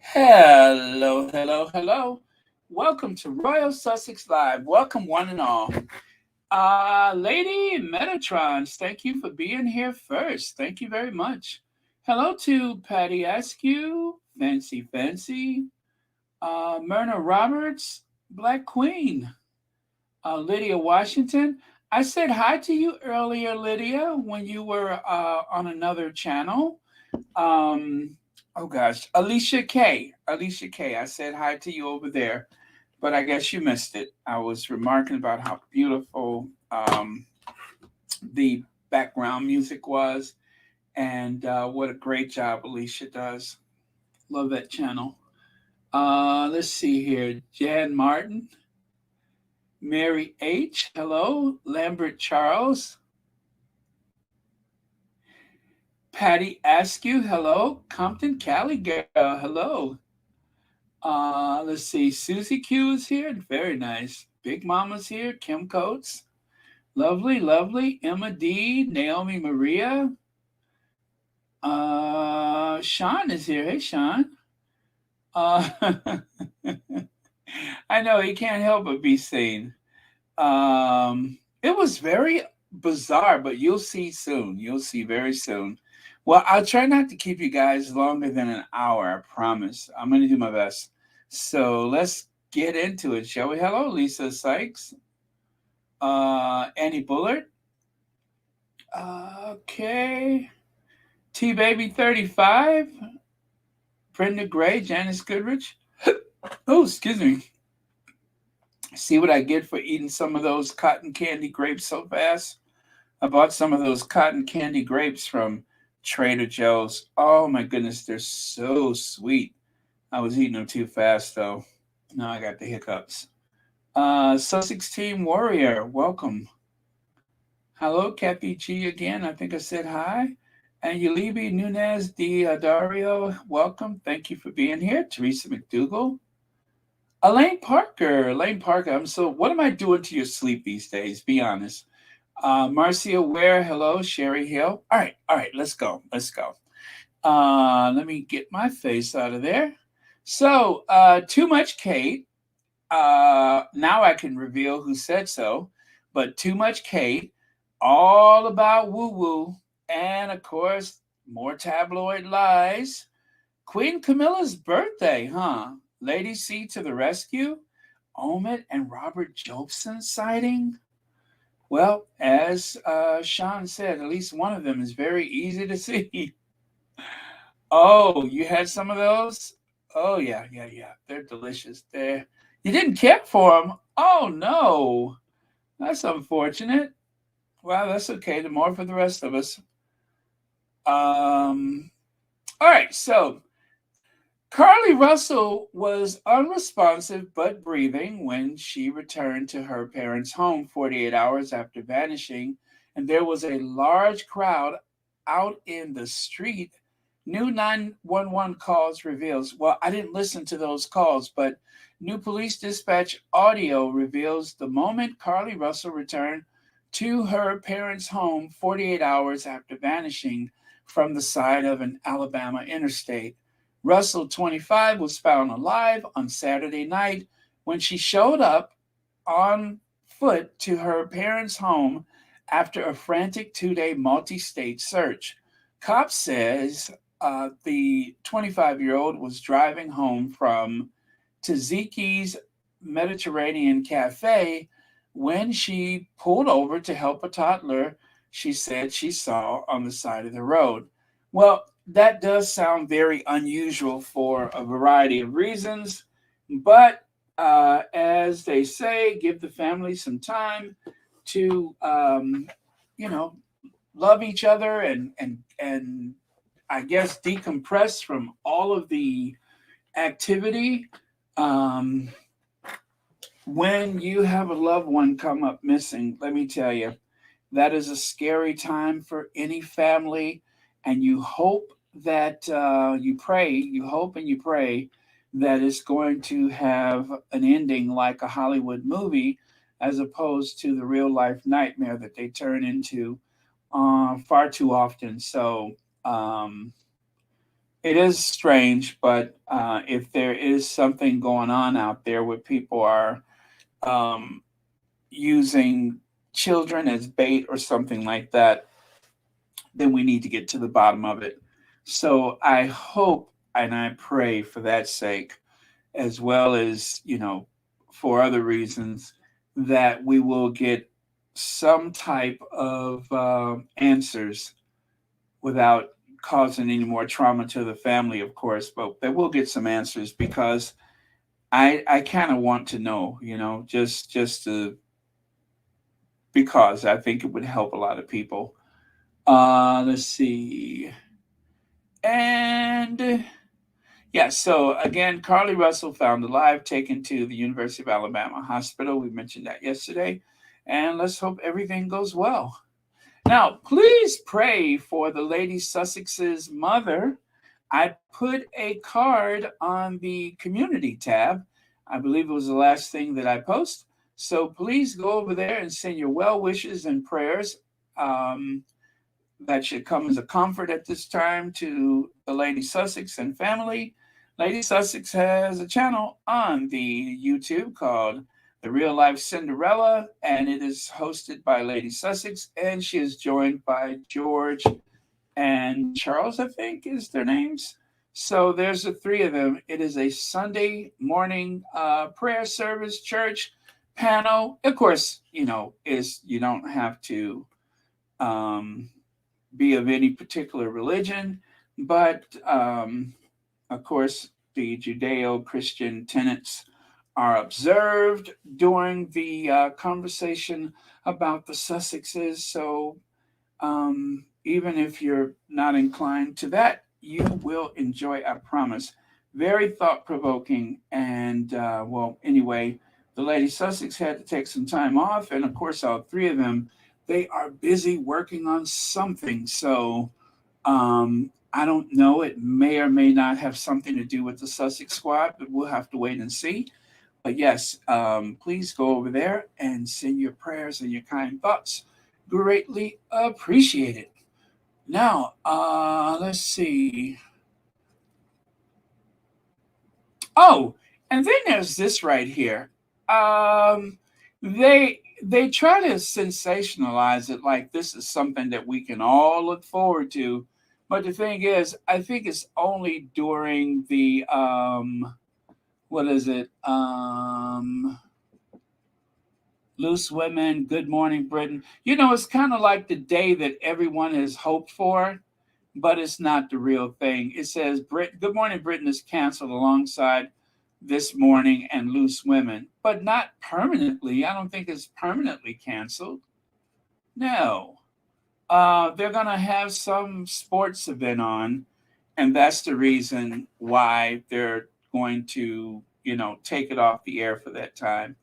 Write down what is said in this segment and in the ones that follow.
Hello, hello, hello. Welcome to Royal Sussex Live. Welcome, one and all. Lady Metatrons, thank you for being here first. Thank you very much. Hello to Patty Askew, Fancy Fancy, Myrna Roberts, Black Queen, Lydia Washington. I said hi to you earlier, Lydia, when you were on another channel. Um, oh gosh, Alicia K. Alicia K. I said hi to you over there, but I guess you missed it. I was remarking about how beautiful the background music was, and what a great job Alicia does. Love that channel. Let's see here. Jan Martin, Mary H. Hello, Lambert Charles, Patty Askew. Hello, Compton Cali girl. Hello. Let's see. Susie Q is here. Very nice. Big Mama's here. Kim Coates. Lovely, lovely. Emma D. Naomi Maria. Sean is here. Hey, Sean. Uh, I know he can't help but be seen. It was very bizarre, but you'll see soon. You'll see very soon. Well, I'll try not to keep you guys longer than an hour. I promise. I'm going to do my best. So let's get into it, shall we? Hello, Lisa Sykes, Annie Bullard. Okay. T Baby 35, Brenda Gray, Janice Goodrich. Oh, excuse me. See what I get for eating some of those cotton candy grapes so fast? I bought some of those cotton candy grapes from Trader Joe's. Oh my goodness, they're so sweet. I was eating them too fast though. Now I got the hiccups. Sussex Team Warrior, welcome. Hello, Kathy G again. I think I said hi. And Yulibi Nunez de Dario, welcome. Thank you for being here. Teresa McDougall. Elaine Parker. Elaine Parker, what am I doing to your sleep these days? Be honest. Marcia Ware, hello. Sherry Hill. All right, let's go. Let's go. Let me get my face out of there. So, Too Much Kate. Now I can reveal who said so, but Too Much Kate, all about woo woo, and of course, more tabloid lies. Queen Camilla's birthday, huh? Lady C to the rescue. Omid and Robert Jobson sighting. Well, as Sean said, at least one of them is very easy to see. Oh, you had some of those? Oh yeah, yeah, yeah. They're delicious. You didn't care for them. Oh no, that's unfortunate. Well, that's okay. The more for the rest of us. Um. All right. So Carly Russell was unresponsive but breathing when she returned to her parents' home 48 hours after vanishing, and there was a large crowd out in the street. New 911 calls reveals, well, I didn't listen to those calls, but new police dispatch audio reveals the moment Carly Russell returned to her parents' home 48 hours after vanishing from the side of an Alabama interstate. Russell, 25, was found alive on Saturday night when she showed up on foot to her parents' home after a frantic 2-day multi-state search. Cops says the 25-year-old was driving home from Taziki's Mediterranean Cafe when she pulled over to help a toddler she said she saw on the side of the road. Well, that does sound very unusual for a variety of reasons, but as they say, give the family some time to, you know, love each other and I guess decompress from all of the activity. Um, when you have a loved one come up missing, let me tell you, that is a scary time for any family, and you hope that you hope and you pray that it's going to have an ending like a Hollywood movie, as opposed to the real life nightmare that they turn into far too often. So, um, it is strange, but if there is something going on out there where people are um, using children as bait or something like that, then we need to get to the bottom of it. So I hope and I pray for that sake, as well as, for other reasons, that we will get some type of answers without causing any more trauma to the family, of course, but that we'll get some answers because I kind of want to know, just to, because I think it would help a lot of people. Let's see. And yeah, so again, Carly Russell found alive, taken to the University of Alabama Hospital. We mentioned that yesterday. And let's hope everything goes well. Now, please pray for the Lady Sussex's mother. I put a card on the community tab. I believe it was the last thing that I post. So please go over there and send your well wishes and prayers. That should come as a comfort at this time to the Lady Sussex and family. Lady Sussex has a channel on the YouTube called The Real Life Cinderella, and it is hosted by Lady Sussex, and she is joined by George and Charles, I think is their names. So there's the three of them. It is a Sunday morning prayer service, church panel. Of course, is you don't have to um, be of any particular religion, but of course, the Judeo Christian tenets are observed during the conversation about the Sussexes. So even if you're not inclined to that, you will enjoy, I promise. Very thought provoking. And well, anyway, the Lady Sussex had to take some time off. And of course, all three of them, they are busy working on something. So I don't know. It may or may not have something to do with the Sussex squad, but we'll have to wait and see. But yes, please go over there and send your prayers and your kind thoughts. Greatly appreciated. Now, let's see. Oh, and then there's this right here. They try to sensationalize it like this is something that we can all look forward to, but the thing is, I think it's only during the what is it? Loose Women, Good Morning Britain. It's kind of like the day that everyone has hoped for, but it's not the real thing. It says Good Morning Britain is canceled alongside This Morning and Loose Women, but not permanently. I don't think it's permanently canceled. No. They're going to have some sports event on, and that's the reason why they're going to, take it off the air for that time.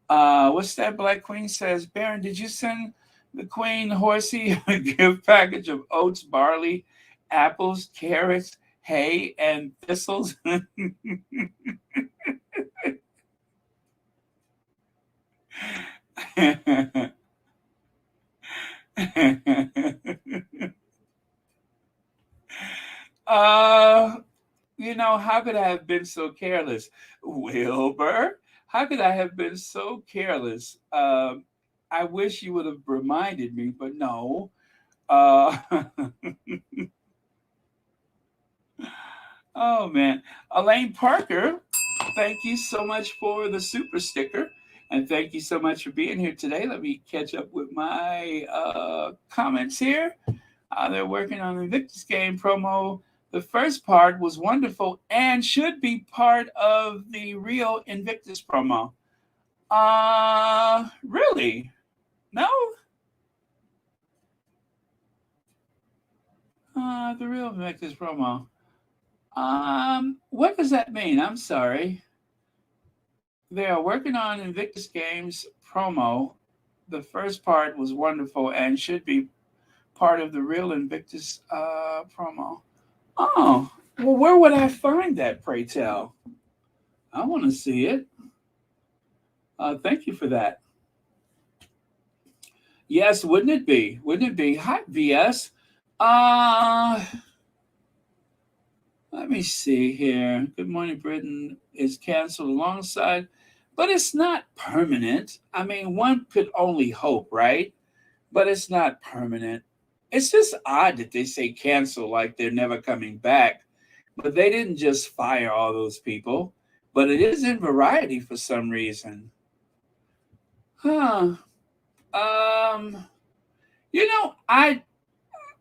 What's that? Black Queen says, Baron, did you send the Queen Horsey a gift package of oats, barley, apples, carrots, hay, and thistles? uh, how could I have been so careless? Wilbur, how could I have been so careless? I wish you would have reminded me, but no. Uh, oh, man. Elaine Parker, thank you so much for the super sticker. And thank you so much for being here today. Let me catch up with my comments here. They're working on the Invictus Game promo. The first part was wonderful and should be part of the real Invictus promo. Really? No? The real Invictus promo. What does that mean? I'm sorry. They are working on Invictus Games promo. The first part was wonderful and should be part of the real Invictus promo. Oh, well, where would I find that, pray tell? I want to see it. Thank you for that. Yes, wouldn't it be? Wouldn't it be? Hi, VS. Uh, Let me see here. Good Morning Britain is canceled alongside, but it's not permanent. I mean, one could only hope, right? But it's not permanent. It's just odd that they say cancel like they're never coming back. But they didn't just fire all those people. But it is in Variety for some reason. Huh. Um,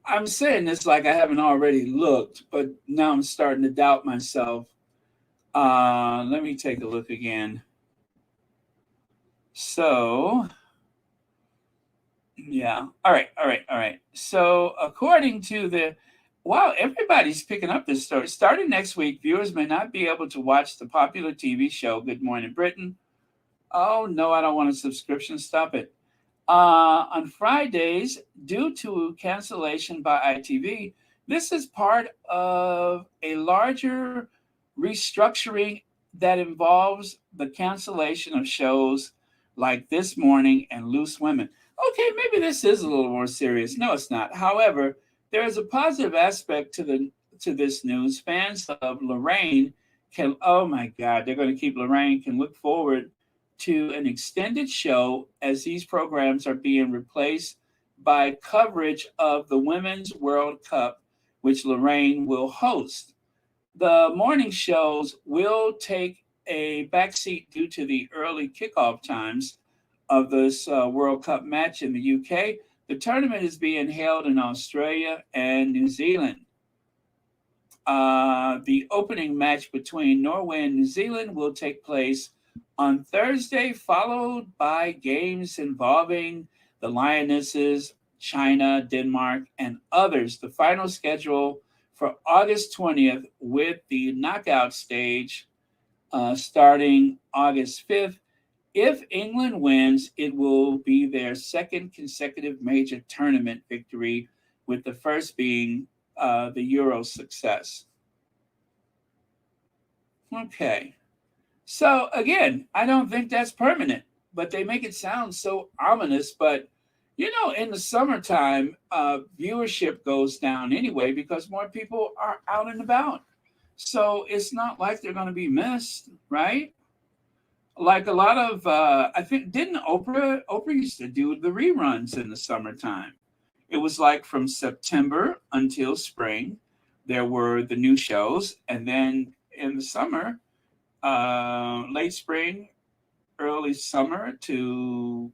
I'm saying this like I haven't already looked, but now I'm starting to doubt myself. Let me take a look again. So, yeah. All right. So, according to wow, everybody's picking up this story. Starting next week, viewers may not be able to watch the popular TV show Good Morning Britain. Oh, no, I don't want a subscription. Stop it. On Fridays, due to cancellation by ITV, this is part of a larger restructuring that involves the cancellation of shows like This Morning and Loose Women. Okay, maybe this is a little more serious. No, it's not. However, there is a positive aspect to this news. Fans of Lorraine can, oh my God, they're going to keep Lorraine, can look forward to an extended show as these programs are being replaced by coverage of the Women's World Cup, which Lorraine will host. The morning shows will take a backseat due to the early kickoff times of this World Cup match in the UK. The tournament is being held in Australia and New Zealand. The opening match between Norway and New Zealand will take place on Thursday, followed by games involving the Lionesses, China, Denmark, and others. The final schedule for August 20th with the knockout stage starting August 5th. If England wins, it will be their second consecutive major tournament victory, with the first being the Euro success. Okay. So again, I don't think that's permanent, but they make it sound so ominous. But in the summertime, viewership goes down anyway because more people are out and about. So it's not like they're going to be missed, right? Like a lot of, I think, didn't Oprah used to do the reruns in the summertime. It was like from September until spring, there were the new shows, and then in the summer, late spring, early summer to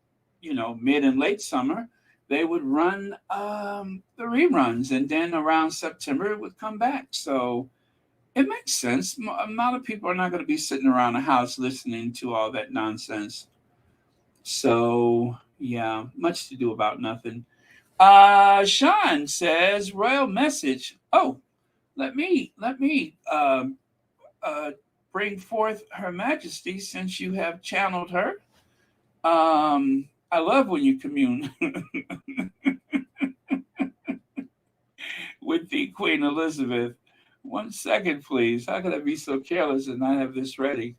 mid and late summer, they would run the reruns, and then around September it would come back. So it makes sense. A lot of people are not going to be sitting around the house listening to all that nonsense. So yeah, much to do about nothing. Sean says royal message. Oh, let me uh, bring forth Her Majesty, since you have channeled her. I love when you commune with the Queen Elizabeth. 1 second, please. How could I be so careless and not have this ready?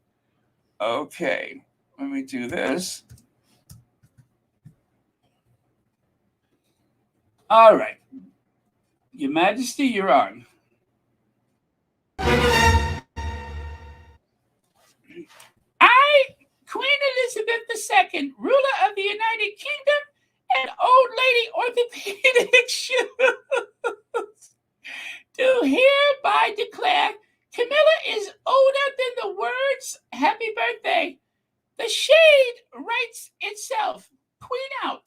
Okay, let me do this. All right, Your Majesty, you're on. I, Queen Elizabeth II, ruler of the United Kingdom, and old lady orthopedic shoes, do hereby declare Camilla is older than the words happy birthday. The shade writes itself. Queen out.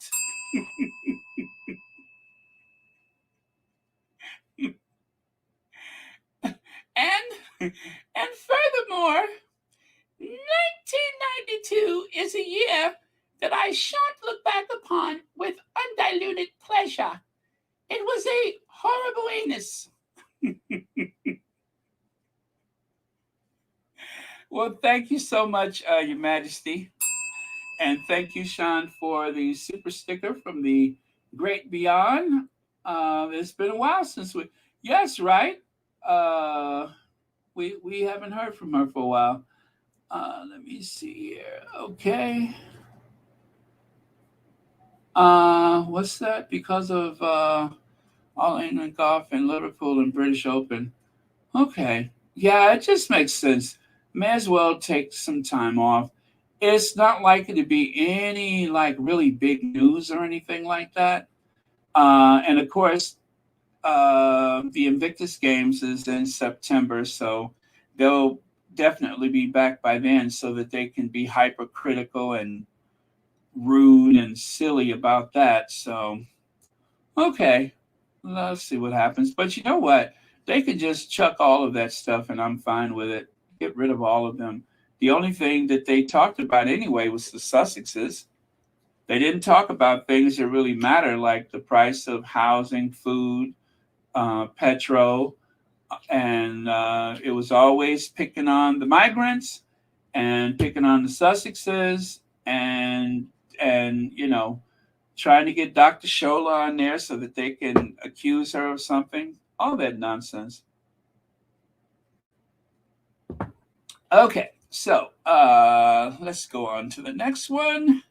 and and furthermore, 1992 is a year that I shan't look back upon with undiluted pleasure. It was a horrible anus. Well, thank you so much, Your Majesty. And thank you, Sean, for the super sticker from the great beyond. It's been a while since we. Yes, right. Uh, we haven't heard from her for a while. Let me see here. Okay. What's that? Because of All England Golf and Liverpool and British Open. Okay. Yeah, it just makes sense. May as well take some time off. It's not likely to be any like really big news or anything like that. And of course, the Invictus Games is in September, so they'll definitely be back by then so that they can be hypercritical and rude and silly about that. So, okay, let's see what happens. But you know what? They could just chuck all of that stuff and I'm fine with it. Get rid of all of them. The only thing that they talked about anyway was the Sussexes. They didn't talk about things that really matter, like the price of housing, food, petrol, and it was always picking on the migrants and picking on the Sussexes and trying to get Dr. Shola on there so that they can accuse her of something. All that nonsense. Okay, so let's go on to the next one.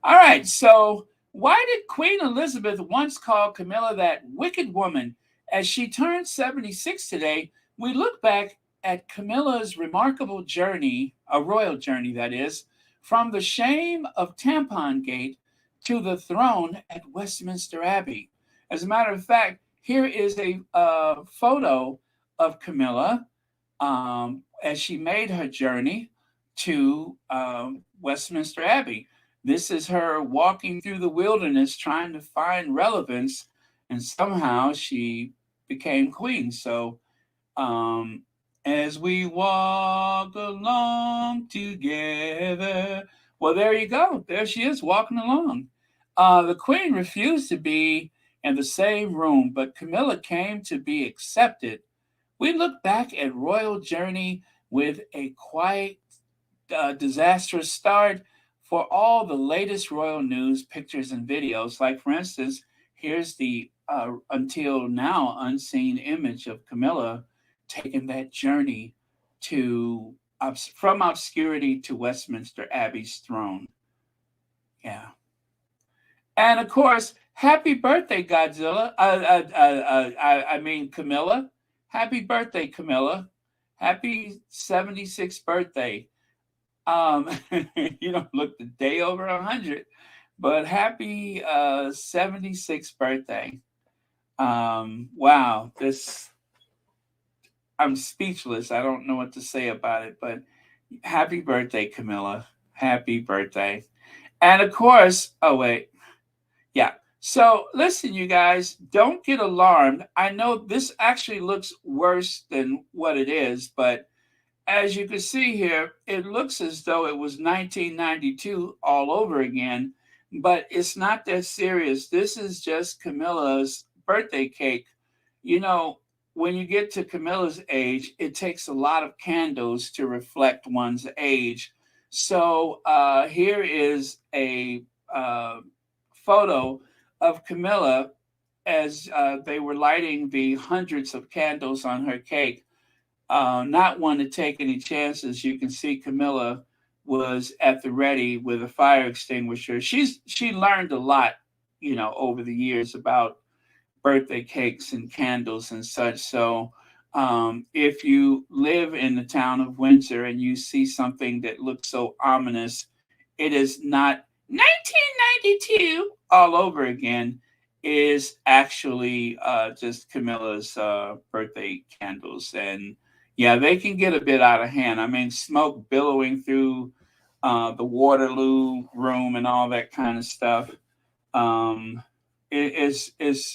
All right, so why did Queen Elizabeth once call Camilla that wicked woman? As she turned 76 today, we look back at Camilla's remarkable journey, a royal journey that is, from the shame of Tampon Gate to the throne at Westminster Abbey. As a matter of fact, here is a photo of Camilla as she made her journey to Westminster Abbey. This is her walking through the wilderness trying to find relevance, and somehow she became queen. So, as we walk along together, well, there you go. There she is walking along. The queen refused to be in the same room, but Camilla came to be accepted. We look back at royal journey with a quite disastrous start for all the latest royal news, pictures, and videos. Like, for instance, here's the until now unseen image of Camilla taking that journey to from obscurity to Westminster Abbey's throne. Yeah. And of course, happy birthday, Godzilla. I mean, Camilla. Happy birthday, Camilla. Happy 76th birthday. Um, you don't look the day over 100, but happy 76th birthday. Wow, I'm speechless. I don't know what to say about it, but happy birthday, Camilla. Happy birthday. And of course, oh, wait. Yeah. So listen, you guys, don't get alarmed. I know this actually looks worse than what it is, but as you can see here, it looks as though it was 1992 all over again, but it's not that serious. This is just Camilla's birthday cake. You know, when you get to Camilla's age, it takes a lot of candles to reflect one's age. So here is a photo of Camilla as they were lighting the hundreds of candles on her cake. Not one to take any chances. You can see Camilla was at the ready with a fire extinguisher. She learned a lot, over the years about birthday cakes and candles and such. So if you live in the town of Windsor and you see something that looks so ominous, it is not 1992 all over again. Is actually just Camilla's birthday candles. And yeah, they can get a bit out of hand. I mean, smoke billowing through the Waterloo room and all that kind of stuff. It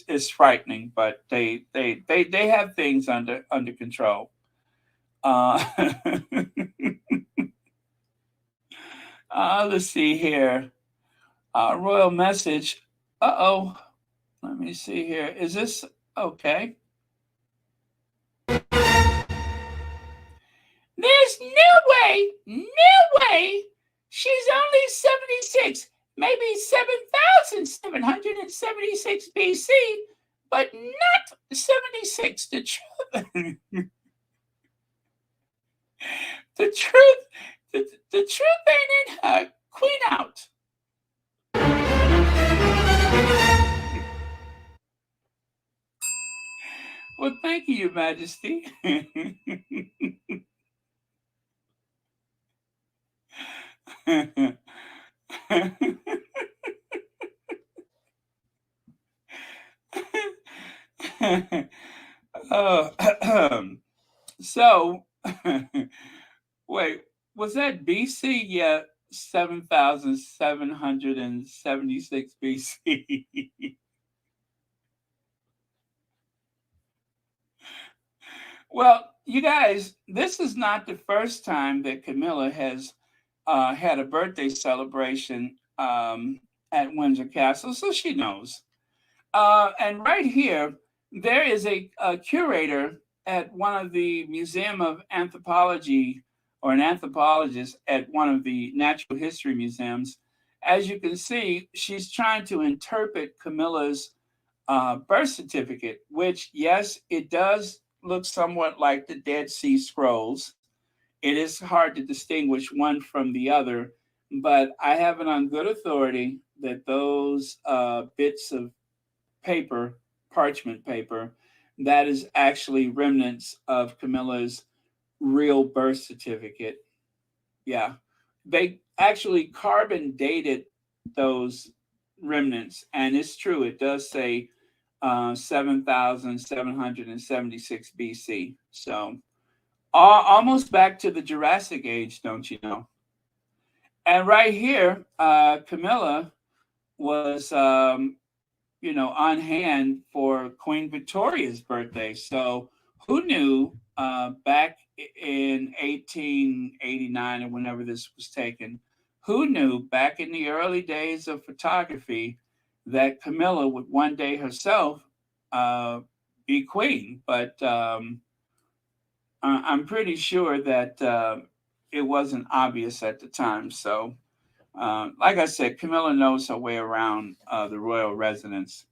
is frightening, but they have things under control. Uh, let's see here. Royal message. Uh-oh. Let me see here. Is this okay? There's no way. She's only 76, maybe 7,776 BC, but not 76. The truth, the truth, the truth ain't in her. Queen out. Well, thank Thank you, Your Majesty. uh, so, wait, was that BC? Yeah, 7,776 BC. Well, you guys, this is not the first time that Camilla has had a birthday celebration at Windsor Castle, so she knows. And right here, there is a curator at one of the Museum of Anthropology, or an anthropologist at one of the natural history museums. As you can see, she's trying to interpret Camilla's birth certificate, which, yes, it does look somewhat like the Dead Sea Scrolls. It is hard to distinguish one from the other, but I have it on good authority that those bits of paper, parchment paper, that is actually remnants of Camilla's real birth certificate. Yeah. They actually carbon dated those remnants, and it's true. It does say 7,776 BC. So almost back to the Jurassic Age, don't you know? And right here, Camilla was on hand for Queen Victoria's birthday. So who knew back in 1889 or whenever this was taken, who knew back in the early days of photography that Camilla would one day herself uh, be queen? But I'm pretty sure that it wasn't obvious at the time. So, like I said, Camilla knows her way around the royal residence.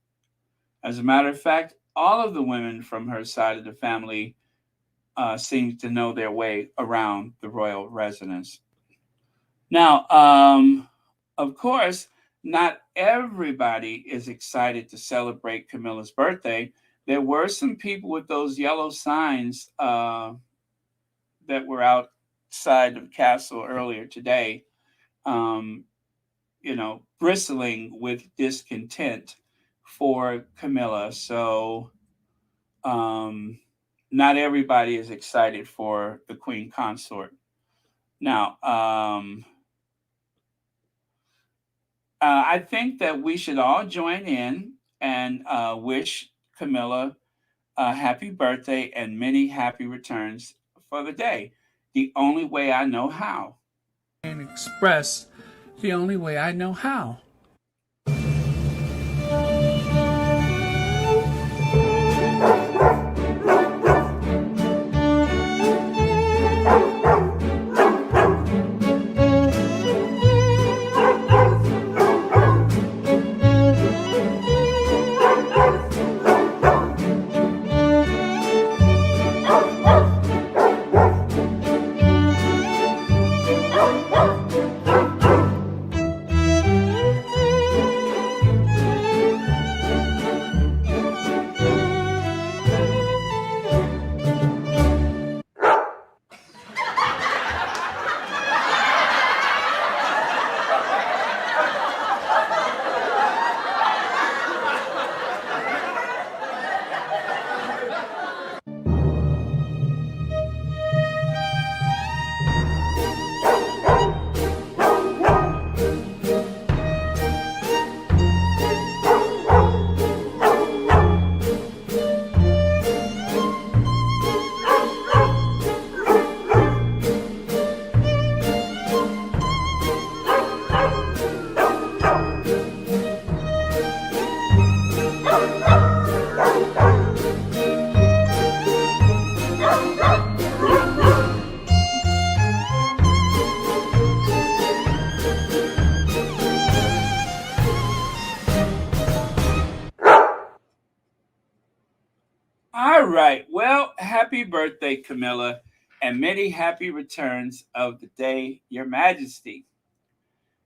As a matter of fact, all of the women from her side of the family seem to know their way around the royal residence. Now, of course, not everybody is excited to celebrate Camilla's birthday. There were some people with those yellow signs that were outside of the castle earlier today, um, bristling with discontent for Camilla. So, um, not everybody is excited for the queen consort. Now, I think that we should all join in and wish Camilla a happy birthday and many happy returns for the day. The only way I know how. And express the only way I know how. All right. Well, happy birthday, Camilla, and many happy returns of the day, Your Majesty.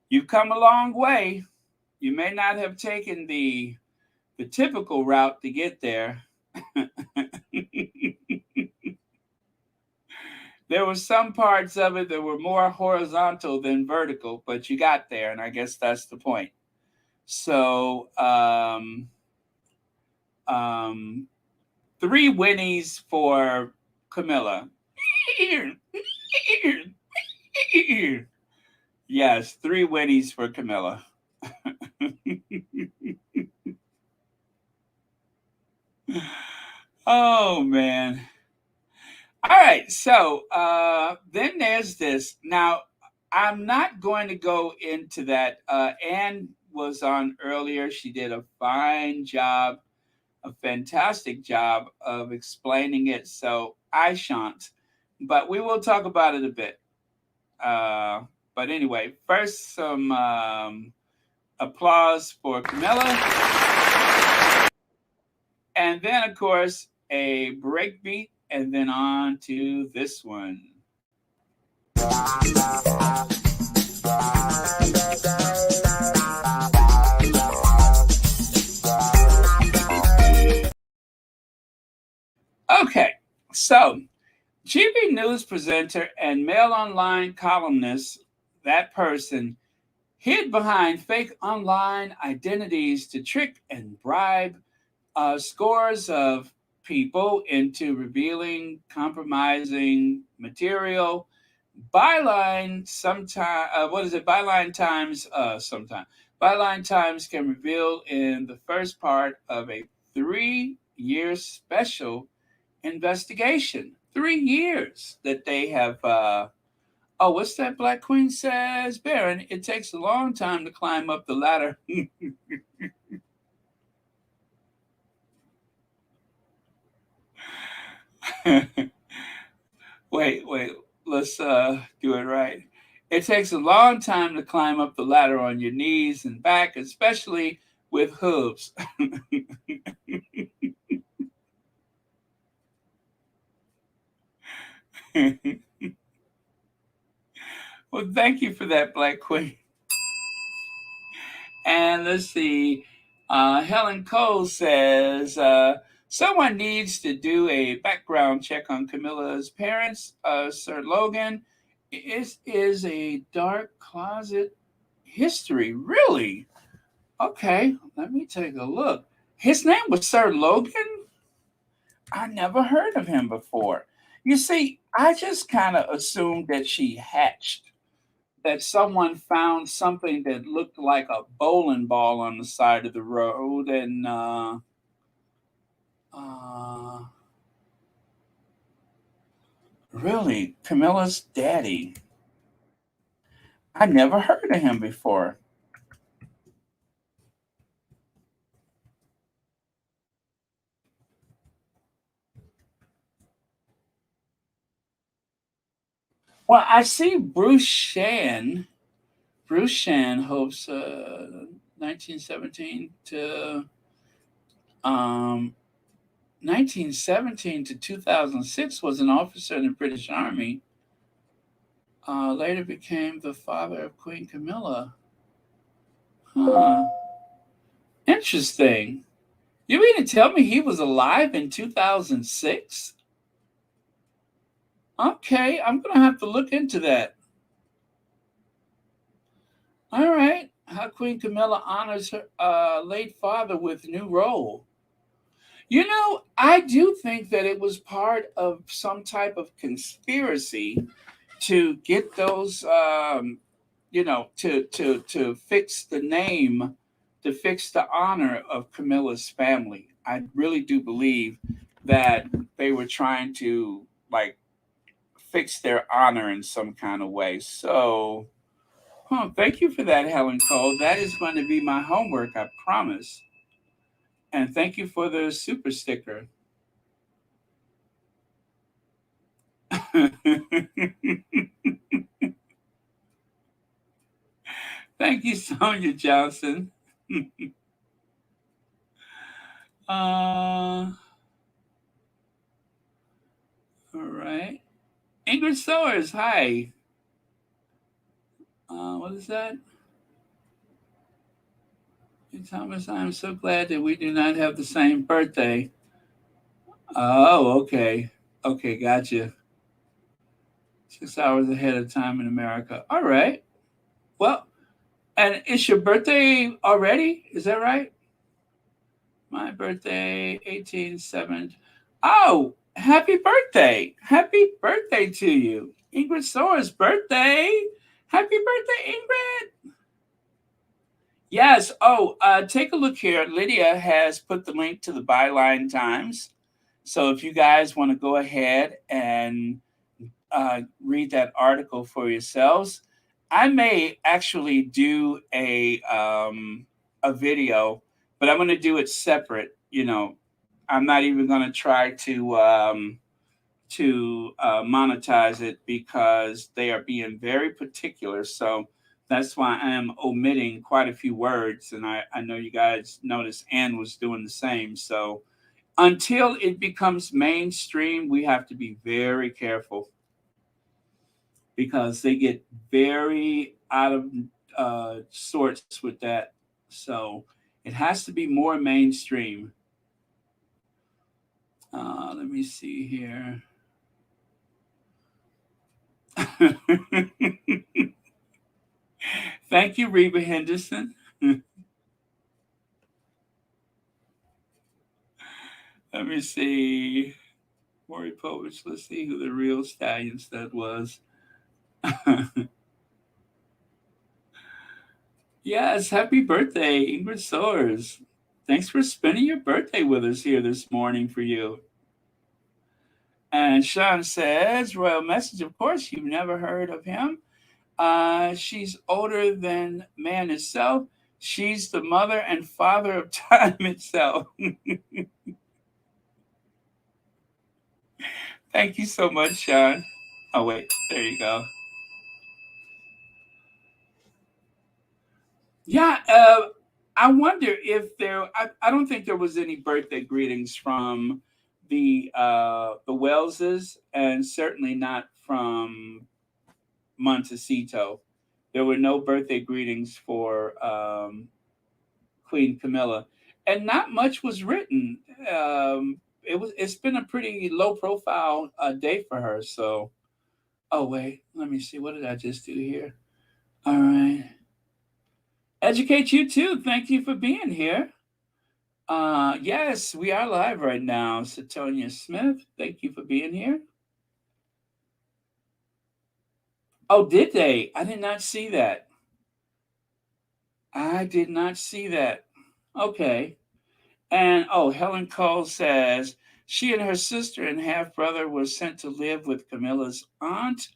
You've come a long way. You may not have taken the typical route to get there. There were some parts of it that were more horizontal than vertical, but you got there, and I guess that's the point. So, um, 3 Winnies for Camilla. Yes, 3 Winnies for Camilla. Oh man. All right, so then there's this. Now, I'm not going to go into that. Anne was on earlier. She did a fine job, a fantastic job of explaining it. So I shan't, but we will talk about it a bit. Uh, but anyway, first, some applause for Camilla. And then, of course, a breakbeat, and then on to this one. Okay, so GB News presenter and Mail Online columnist, that person, hid behind fake online identities to trick and bribe scores of people into revealing compromising material. Byline sometime, what is it? Byline Times, sometime. Byline Times can reveal in the first part of a 3 year special investigation. 3 years that they have. Oh, what's that Black Queen says? Baron, it takes a long time to climb up the ladder. Wait, let's do it right. It takes a long time to climb up the ladder on your knees and back, especially with hooves. Well, thank you for that, Black Queen. And let's see. Helen Cole says someone needs to do a background check on Camilla's parents. Sir Logan is a dark closet history. Really? Okay, let me take a look. His name was Sir Logan? I never heard of him before. You see, I just kind of assumed that she hatched, that someone found something that looked like a bowling ball on the side of the road, and uh, really, Camilla's daddy. I never heard of him before. Well, I see Bruce Shan. Bruce Shan hopes 1917 to um, 1917 to 2006 was an officer in the British Army. Later became the father of Queen Camilla. Huh. Interesting. You mean to tell me he was alive in 2006? Okay, I'm going to have to look into that. All right. How Queen Camilla honors her late father with new role. You know, I do think that it was part of some type of conspiracy to get those, to fix the name, to fix the honor of Camilla's family. I really do believe that they were trying to like fix their honor in some kind of way. So, thank you for that, Helen Cole. That is going to be my homework, I promise. And thank you for the super sticker. Thank you, Sonia Johnson. All right. Ingrid Sowers, hi. What is that? Hey, Thomas, I'm so glad that we do not have the same birthday. Oh, okay. Okay, gotcha. 6 hours ahead of time in America. All right. Well, and it's your birthday already? Is that right? My birthday, 18/7. Oh, happy birthday. Happy birthday to you. Ingrid Soares' birthday. Happy birthday, Ingrid. Yes. Oh, take a look here. Lydia has put the link to the Byline Times. So if you guys want to go ahead and read that article for yourselves, I may actually do a video, but I'm going to do it separate. I'm not even going to try to monetize it because they are being very particular. So that's why I am omitting quite a few words. And I know you guys noticed Ann was doing the same. So until it becomes mainstream, we have to be very careful because they get very out of sorts with that. So it has to be more mainstream. Let me see here. Thank you, Reba Henderson. Let me see. Maury Povich. Let's see who the real stallion stud was. Yes, happy birthday, Ingrid Soares. Thanks for spending your birthday with us here this morning for you. And Sean says, Royal Message, of course, you've never heard of him. She's older than man itself. She's the mother and father of time itself. Thank you so much, Sean. Oh, wait, there you go. Yeah, I wonder if I don't think there was any birthday greetings from the Welleses, and certainly not from Montecito. There were no birthday greetings for Queen Camilla, and not much was written. It's been a pretty low profile day for her. So, oh wait, let me see. What did I just do here? All right, educate you too. Thank you for being here. Yes, we are live right now. Satonia Smith, thank you for being here. Oh, did they? I did not see that. I did not see that. Okay. And oh, Helen Cole says she and her sister and half brother were sent to live with Camilla's aunt.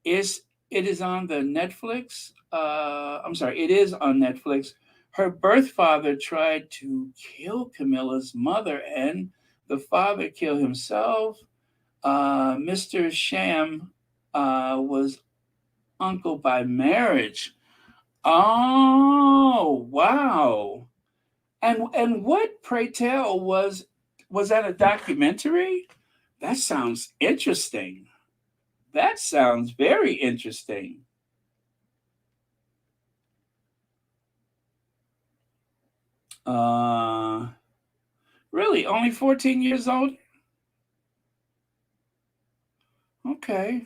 Is it is on the Netflix? I'm sorry, it is on Netflix. Her birth father tried to kill Camilla's mother, and the father killed himself. Mr. Sham was uncle by marriage. Oh, wow. And what, pray tell, was that a documentary? That sounds interesting. That sounds very interesting. Uh really, only 14 years old? Okay.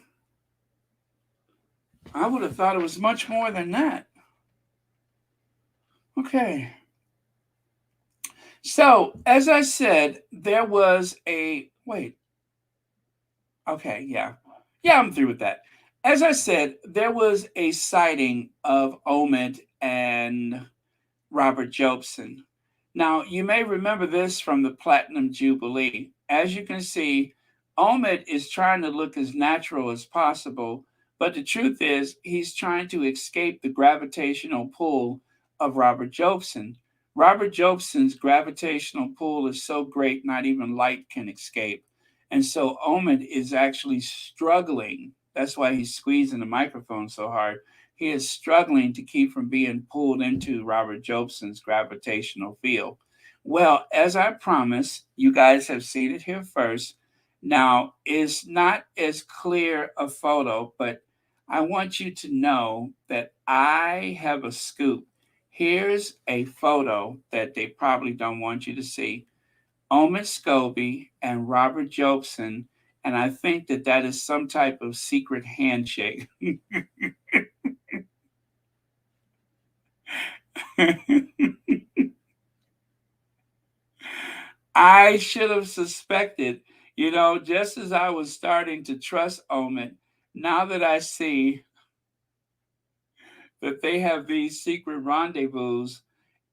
I would have thought it was much more than that. Okay. So, as I said, there was a wait. Okay, yeah. Yeah, I'm through with that. As I said, there was a sighting of Omid and Robert Jobson. Now, you may remember this from the Platinum Jubilee. As you can see, Omid is trying to look as natural as possible, but the truth is, he's trying to escape the gravitational pull of Robert Jobson. Robert Jobson's gravitational pull is so great, not even light can escape. And so Omid is actually struggling. That's why he's squeezing the microphone so hard. He is struggling to keep from being pulled into Robert Jobson's gravitational field. Well, as I promised, you guys have seen it here first. Now, it's not as clear a photo, but I want you to know that I have a scoop. Here's a photo that they probably don't want you to see. Omid Scobie and Robert Jobson And I think that that is some type of secret handshake. I should have suspected, just as I was starting to trust Omid, now that I see that they have these secret rendezvous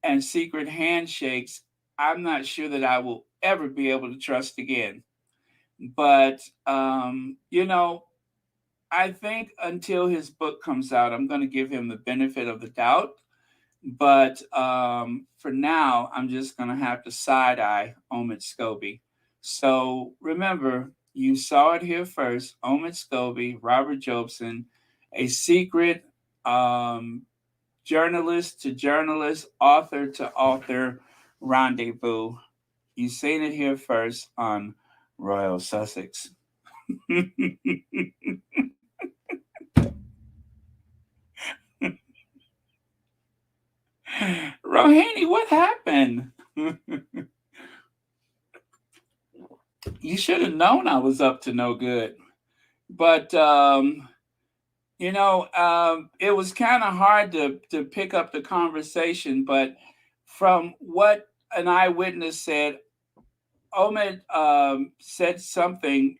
and secret handshakes, I'm not sure that I will ever be able to trust again. But, I think until his book comes out, I'm going to give him the benefit of the doubt. But for now, I'm just going to have to side eye Omid Scobie. So remember, you saw it here first. Omid Scobie, Robert Jobson, a secret um, journalist to journalist, author to author rendezvous. You've seen it here first on Royal Sussex. Rohini, what happened? You should have known I was up to no good. But it was kind of hard to pick up the conversation. But from what an eyewitness said, Omid said something,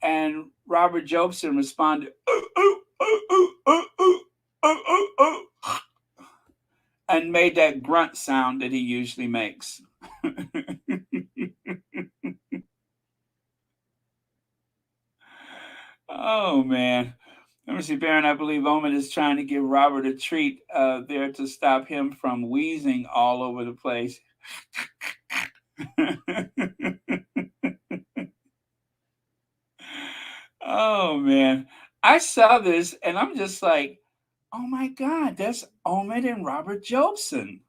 and Robert Jobson responded, "Ooh, ooh, ooh, ooh, ooh, ooh, ooh, ooh, ooh," and made that grunt sound that he usually makes. Oh man. Let me see, Baron. I believe Omen is trying to give Robert a treat there to stop him from wheezing all over the place. Oh man. I saw this and I'm just like, oh my God, that's Omid and Robert Jobson.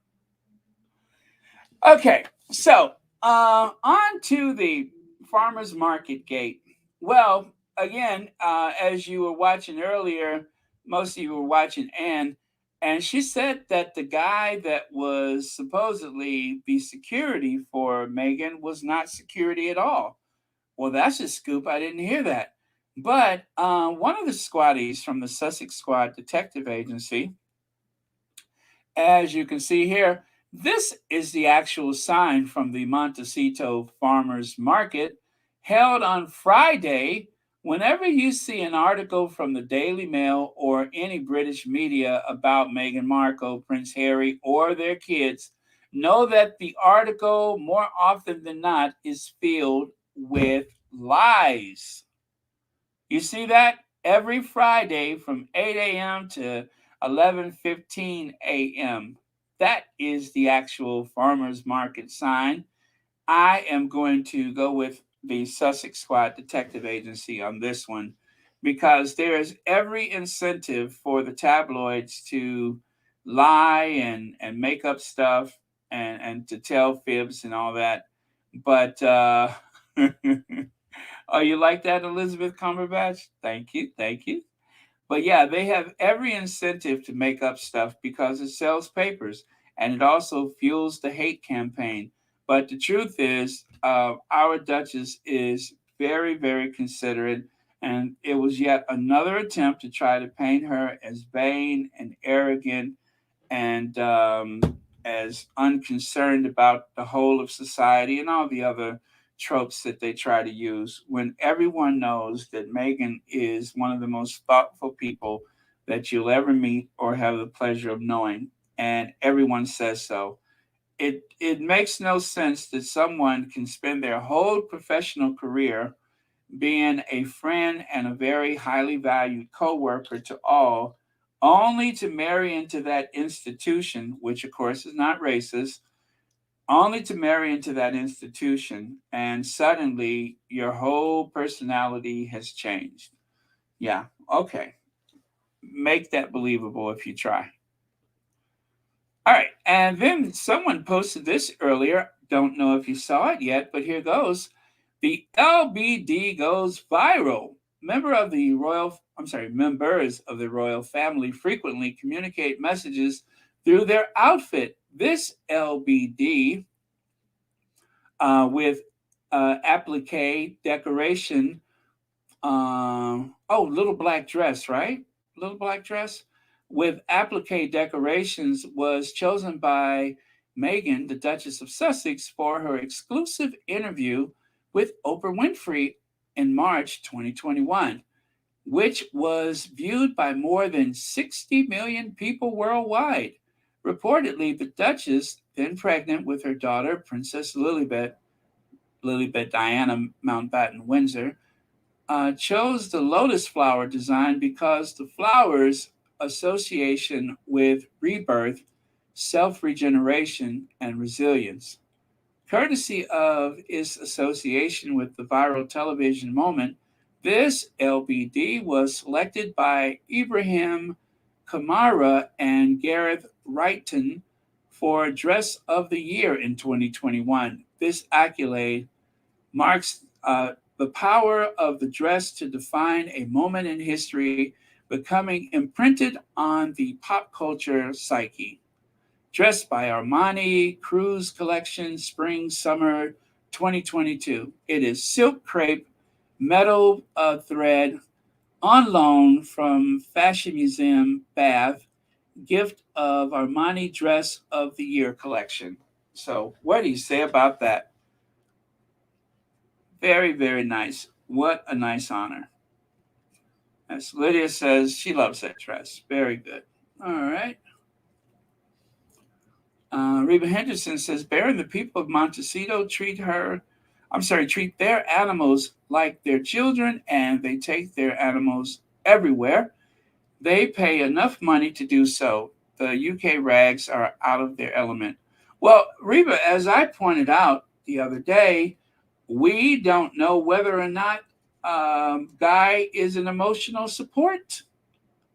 Okay, so on to the farmers market gate. Well, again, as you were watching earlier, most of you were watching Anne, and she said that the guy that was supposedly the security for Megan was not security at all. Well, that's a scoop. I didn't hear that. But one of the squaddies from the Sussex Squad Detective Agency, as you can see here, this is the actual sign from the Montecito Farmers Market held on Friday. Whenever you see an article from the Daily Mail or any British media about Meghan Markle, Prince Harry, or their kids, know that the article, more often than not, is filled with lies. You see that? Every Friday from 8 a.m. to 11:15 a.m. That is the actual farmers market sign. I am going to go with the Sussex Squad Detective Agency on this one because there is every incentive for the tabloids to lie and make up stuff and to tell fibs and all that. But oh, you like that, Elizabeth Cumberbatch? Thank you, thank you. But yeah, they have every incentive to make up stuff because it sells papers and it also fuels the hate campaign. But the truth is, our Duchess is very, very considerate, and it was yet another attempt to try to paint her as vain and arrogant and as unconcerned about the whole of society and all the other tropes that they try to use when everyone knows that Meghan is one of the most thoughtful people that you'll ever meet or have the pleasure of knowing. And everyone says so. It makes no sense that someone can spend their whole professional career being a friend and a very highly valued coworker to all, only to marry into that institution, which of course is not racist, only to marry into that institution, and suddenly your whole personality has changed. Yeah, okay. Make that believable if you try. All right, and then someone posted this earlier. Don't know if you saw it yet, but here goes. The LBD goes viral. Members of the royal family frequently communicate messages through their outfit. This LBD with applique decoration. Little black dress, right? Little black dress with applique decorations was chosen by Meghan, the Duchess of Sussex, for her exclusive interview with Oprah Winfrey in March 2021, which was viewed by more than 60 million people worldwide. Reportedly, the Duchess, then pregnant with her daughter, Princess Lilibet Diana Mountbatten-Windsor, chose the lotus flower design because the flower's association with rebirth, self regeneration, and resilience. Courtesy of its association with the viral television moment, this LBD was selected by Ibrahim Kamara and Gareth Wrighton for Dress of the Year in 2021. This accolade marks the power of the dress to define a moment in history, becoming imprinted on the pop culture psyche. Dressed by Armani Cruise Collection Spring Summer 2022. It is silk crepe, metal thread, on loan from Fashion Museum Bath, gift of Armani Dress of the Year collection. So, what do you say about that? Very, very nice. What a nice honor. As Lydia says, she loves that dress. Very good. All right. Reba Henderson says, Baron, the people of Montecito treat their animals like their children, and they take their animals everywhere. They pay enough money to do so. The UK rags are out of their element. Well, Reba, as I pointed out the other day, we don't know whether or not Guy is an emotional support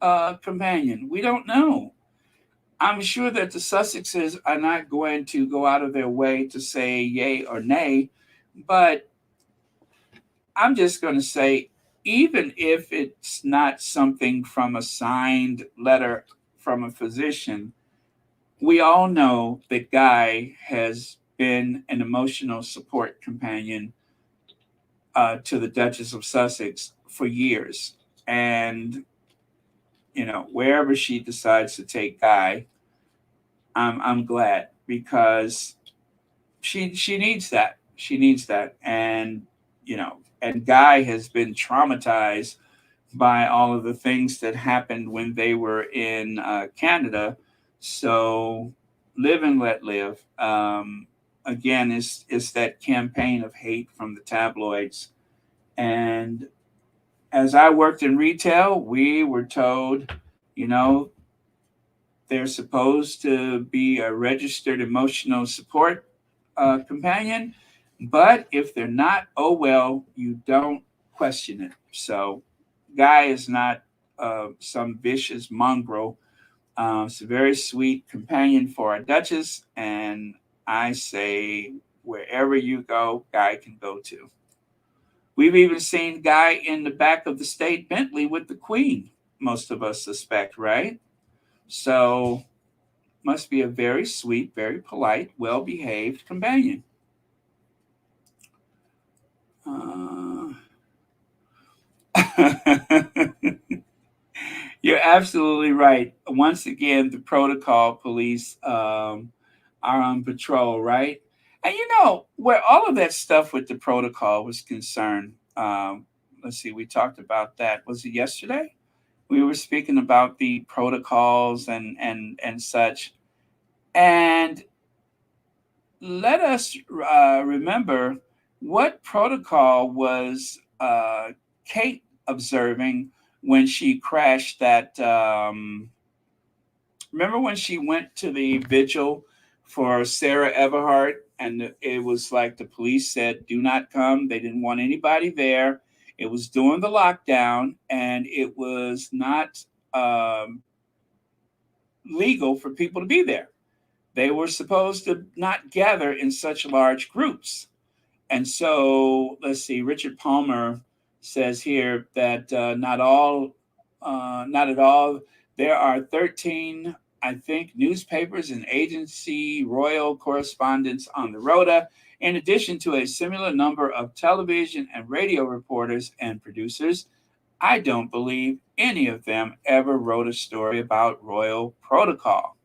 companion. We don't know. I'm sure that the Sussexes are not going to go out of their way to say yay or nay, but I'm just going to say, even if it's not something from a signed letter from a physician, we all know that Guy has been an emotional support companion to the Duchess of Sussex for years. And, wherever she decides to take Guy, I'm glad because she needs that. She needs that. And Guy has been traumatized by all of the things that happened when they were in Canada. So live and let live. Again, is that campaign of hate from the tabloids. And as I worked in retail, we were told, you know, they're supposed to be a registered emotional support companion, but if they're not, oh well, you don't question it. So, Guy is not some vicious mongrel. It's a very sweet companion for our Duchess, and I say wherever you go, Guy can go to. We've even seen Guy in the back of the state Bentley with the Queen, most of us suspect, right? So, must be a very sweet, very polite, well behaved companion. Uh, You're absolutely right. Once again, the protocol police are on patrol, right? And where all of that stuff with the protocol was concerned, let's see, we talked about that. Was it yesterday? We were speaking about the protocols and such. And let us remember what protocol was Kate observing when she crashed that. Remember when she went to the vigil for Sarah Everhart, and it was like the police said, "Do not come." They didn't want anybody there. It was during the lockdown, and it was not legal for people to be there. They were supposed to not gather in such large groups. And so, let's see, Richard Palmer says here that not at all. There are 13, I think, newspapers and agency royal correspondents on the rota, In addition to a similar number of television and radio reporters and producers, I don't believe any of them ever wrote a story about royal protocol.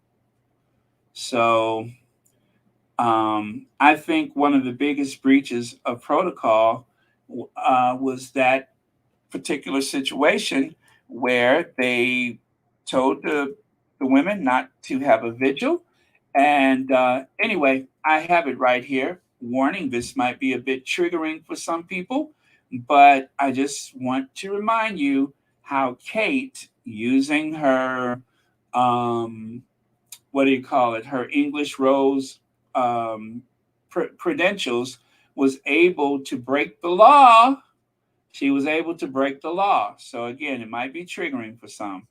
So I think one of the biggest breaches of protocol was that particular situation where they told the women not to have a vigil. And anyway, I have it right here. Warning, this might be a bit triggering for some people, but I just want to remind you how Kate, using her, um, what do you call it, her English Rose credentials, was able to break the law. She was able to break the law. So again, it might be triggering for some.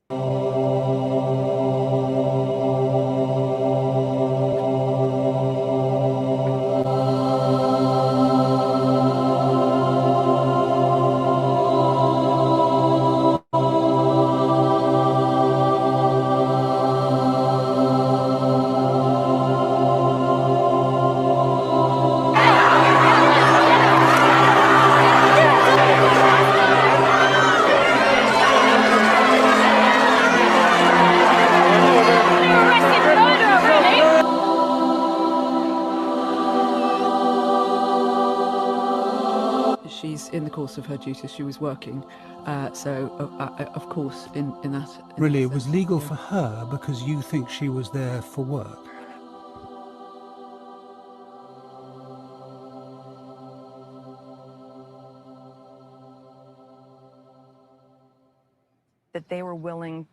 In the course of her duties, she was working. Of course, in that. Really, it was legal for her because you think she was there for work. That they were willing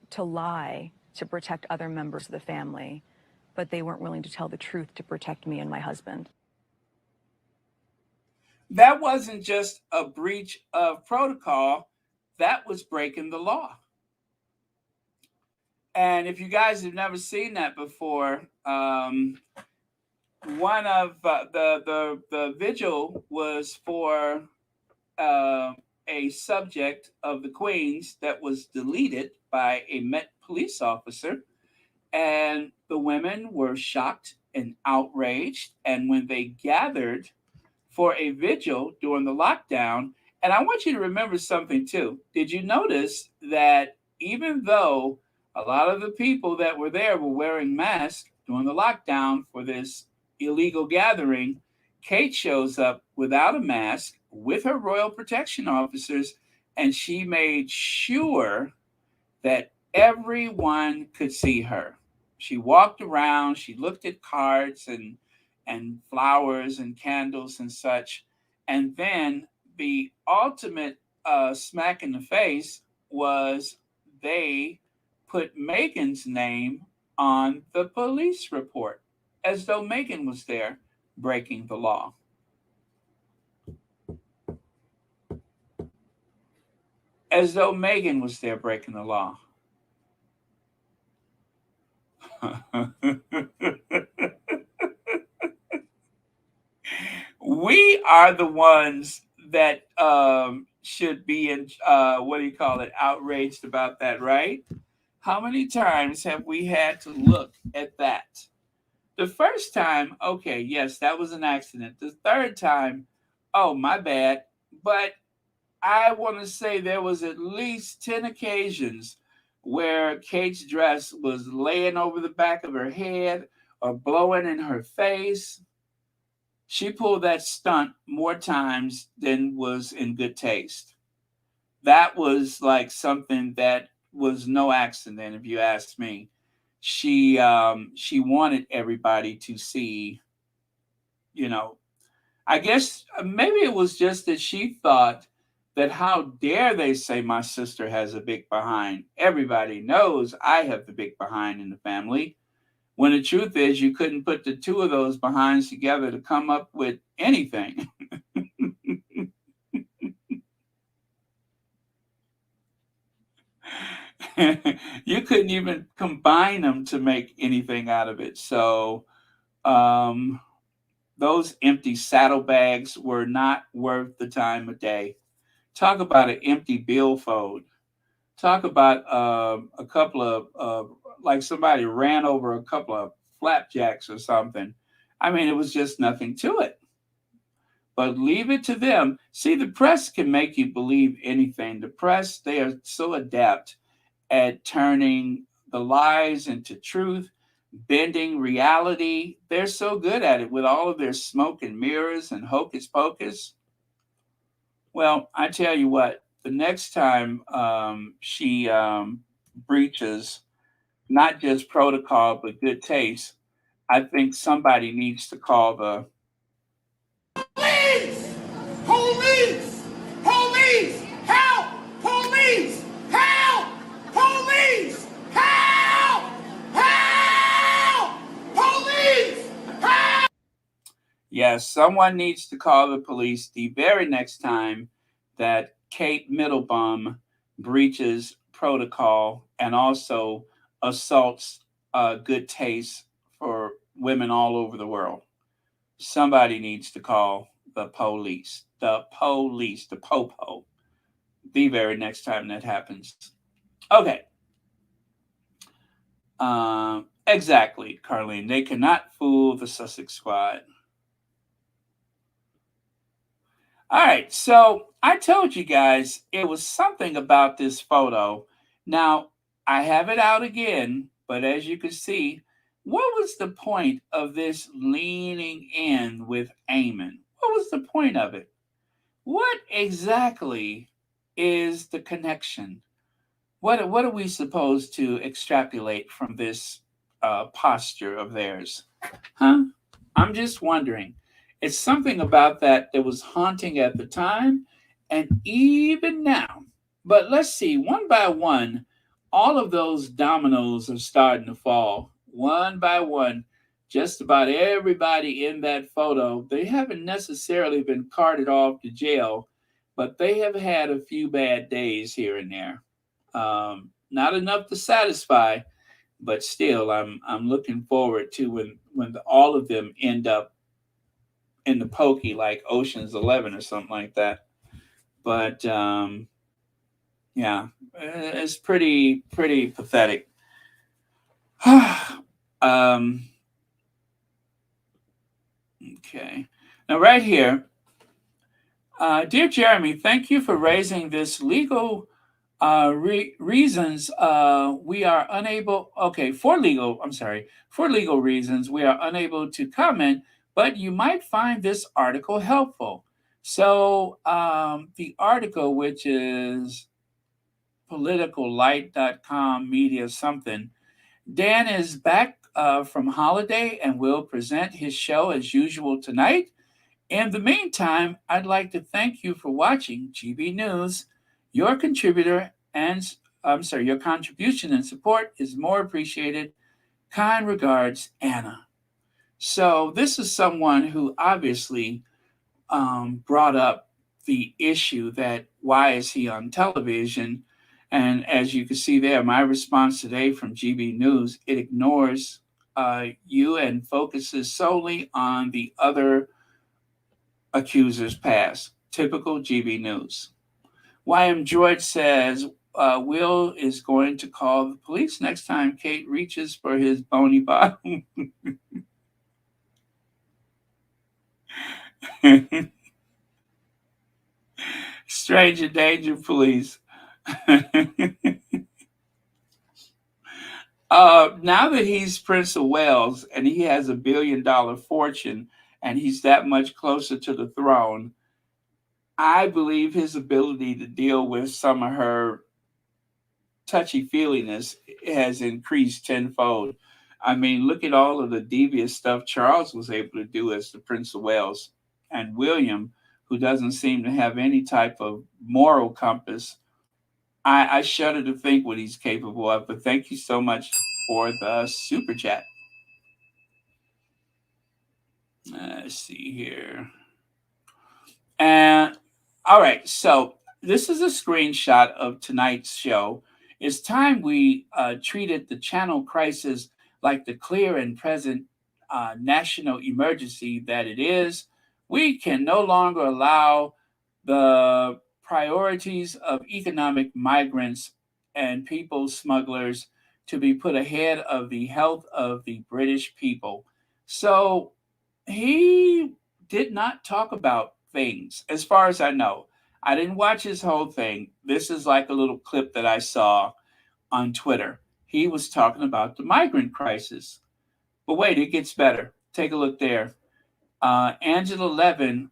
to lie to protect other members of the family, but they weren't willing to tell the truth to protect me and my husband. That wasn't just a breach of protocol, that was breaking the law. And if you guys have never seen that before, one of the vigil was for a subject of the Queen's that was deleted by a Met police officer, and the women were shocked and outraged. And when they gathered for a vigil during the lockdown, and I want you to remember something too. Did you notice that even though a lot of the people that were there were wearing masks during the lockdown for this illegal gathering, Kate shows up without a mask with her royal protection officers, and she made sure that everyone could see her. She walked around, she looked at cards and flowers and candles and such. And then the ultimate smack in the face was they put Meghan's name on the police report as though Meghan was there breaking the law. As though Meghan was there breaking the law. We are the ones that should be in, outraged about that, right? How many times have we had to look at that? The first time, okay, yes, that was an accident. The third time, oh, my bad. But I want to say there was at least 10 occasions where Kate's dress was laying over the back of her head or blowing in her face. She pulled that stunt more times than was in good taste. That was like something that was no accident, if you ask me. She wanted everybody to see, I guess maybe it was just that she thought that how dare they say my sister has a big behind. Everybody knows I have the big behind in the family. When the truth is, you couldn't put the two of those behinds together to come up with anything. You couldn't even combine them to make anything out of it. So those empty saddlebags were not worth the time of day. Talk about an empty billfold. Talk about a couple of like somebody ran over a couple of flapjacks or something. I mean, it was just nothing to it. But leave it to them. See, the press can make you believe anything. The press, they are so adept at turning the lies into truth, bending reality. They're so good at it with all of their smoke and mirrors and hocus pocus. Well, I tell you what, the next time she breaches not just protocol, but good taste, I think somebody needs to call the Police! Police! Police! Help! Police! Help! Police! Help! Help! Police! Help! yes, someone needs to call the police the very next time that Kate Middlebum breaches protocol and also assaults good taste for women all over the world. Somebody needs to call the police, the popo, the very next time that happens. Okay. Exactly, Carlene. They cannot fool the Sussex squad. All right, so I told you guys it was something about this photo. Now, I have it out again, but as you can see, what was the point of this leaning in with Eamon? What was the point of it? What exactly is the connection? What are we supposed to extrapolate from this posture of theirs? Huh? I'm just wondering. It's something about that was haunting at the time and even now. But let's see, one by one, all of those dominoes are starting to fall. One by one, just about everybody in that photo, they haven't necessarily been carted off to jail, but they have had a few bad days here and there. Not enough to satisfy, but still, I'm looking forward to when all of them end up in the pokey like Ocean's 11 or something like that. But yeah, it's pretty pathetic. um, okay, now right here, dear Jeremy, thank you for raising this legal reasons we are unable okay for legal reasons we are unable to comment, but you might find this article helpful. So the article, which is politicallight.com media something, Dan is back from holiday and will present his show as usual tonight. In the meantime, I'd like to thank you for watching GB News. Your contributor and your contribution and support is more appreciated. Kind regards, Anna. So this is someone who obviously brought up the issue that why is he on television? And as you can see there, my response today from GB News, it ignores you and focuses solely on the other accusers past. Typical GB News. YM George says Will is going to call the police next time Kate reaches for his bony bottom. Stranger danger, police. Now that he's Prince of Wales and he has $1 billion fortune and he's that much closer to the throne, I believe his ability to deal with some of her touchy feeliness has increased tenfold. I mean, look at all of the devious stuff Charles was able to do as the Prince of Wales, and William, who doesn't seem to have any type of moral compass. I shudder to think what he's capable of. But thank you so much for the super chat. Let's see here. And all right, so this is a screenshot of tonight's show. It's time we treated the channel crisis like the clear and present national emergency that it is. We can no longer allow the priorities of economic migrants and people smugglers to be put ahead of the health of the British people. So he did not talk about things, as far as I know. I didn't watch his whole thing. This is like a little clip that I saw on Twitter. He was talking about the migrant crisis. But wait, it gets better. Take a look there. Angela Levin,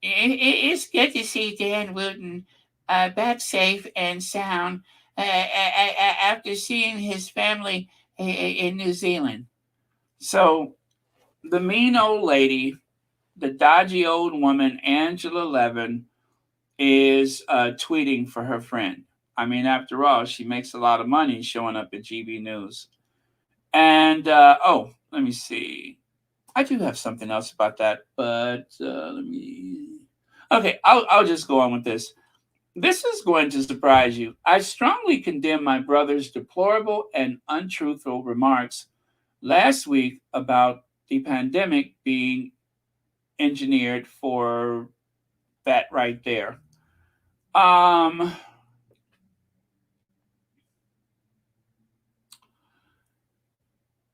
it's good to see Dan Wooten back safe and sound after seeing his family in New Zealand. So the mean old lady, the dodgy old woman, Angela Levin, is tweeting for her friend. I mean, after all, she makes a lot of money showing up at GB News. And let me see. I do have something else about that, but let me. Okay, I'll just go on with this. This is going to surprise you. I strongly condemn my brother's deplorable and untruthful remarks last week about the pandemic being engineered for that right there.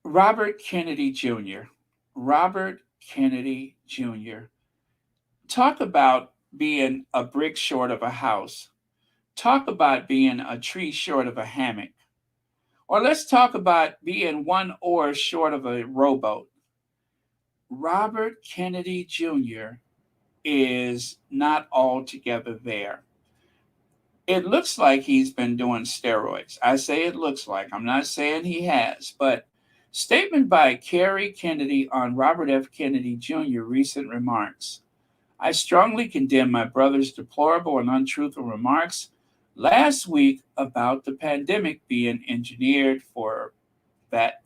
Robert Kennedy Jr. Robert Kennedy Jr. Talk about being a brick short of a house. Talk about being a tree short of a hammock. Or let's talk about being one oar short of a rowboat. Robert Kennedy Jr. is not altogether there. It looks like he's been doing steroids. I say it looks like. I'm not saying he has, but statement by Kerry Kennedy on Robert F. Kennedy Jr. recent remarks. I strongly condemn my brother's deplorable and untruthful remarks last week about the pandemic being engineered for that.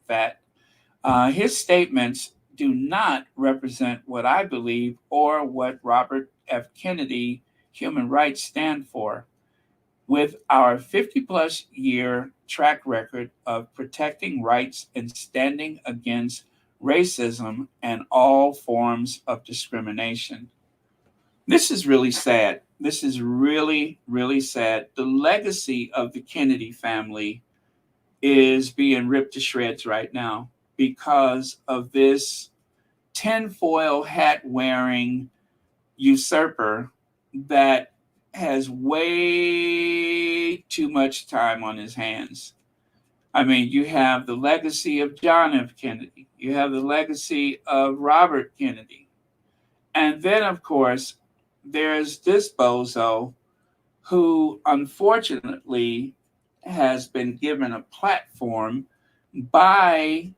His statements do not represent what I believe or what Robert F. Kennedy human rights stand for. With our 50 plus year track record of protecting rights and standing against racism and all forms of discrimination. This is really sad. This is really, really sad. The legacy of the Kennedy family is being ripped to shreds right now because of this tinfoil hat wearing usurper that has way too much time on his hands. I mean, you have the legacy of John F. Kennedy, you have the legacy of Robert Kennedy. And then, of course, there's this bozo who unfortunately has been given a platform by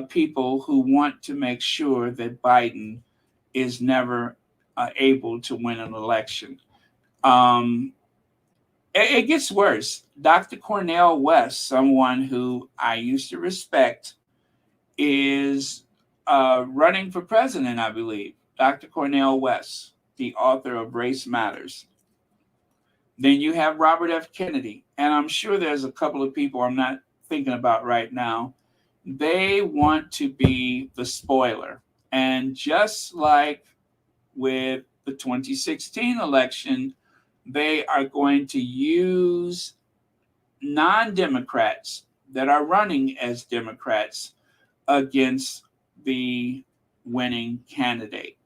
people who want to make sure that Biden is never able to win an election. It gets worse. Dr. Cornel West, someone who I used to respect, is running for president, I believe. Dr. Cornel West, the author of Race Matters. Then you have Robert F. Kennedy, and I'm sure there's a couple of people I'm not thinking about right now. They want to be the spoiler. And just like with the 2016 election, they are going to use non-Democrats that are running as Democrats against the winning candidate.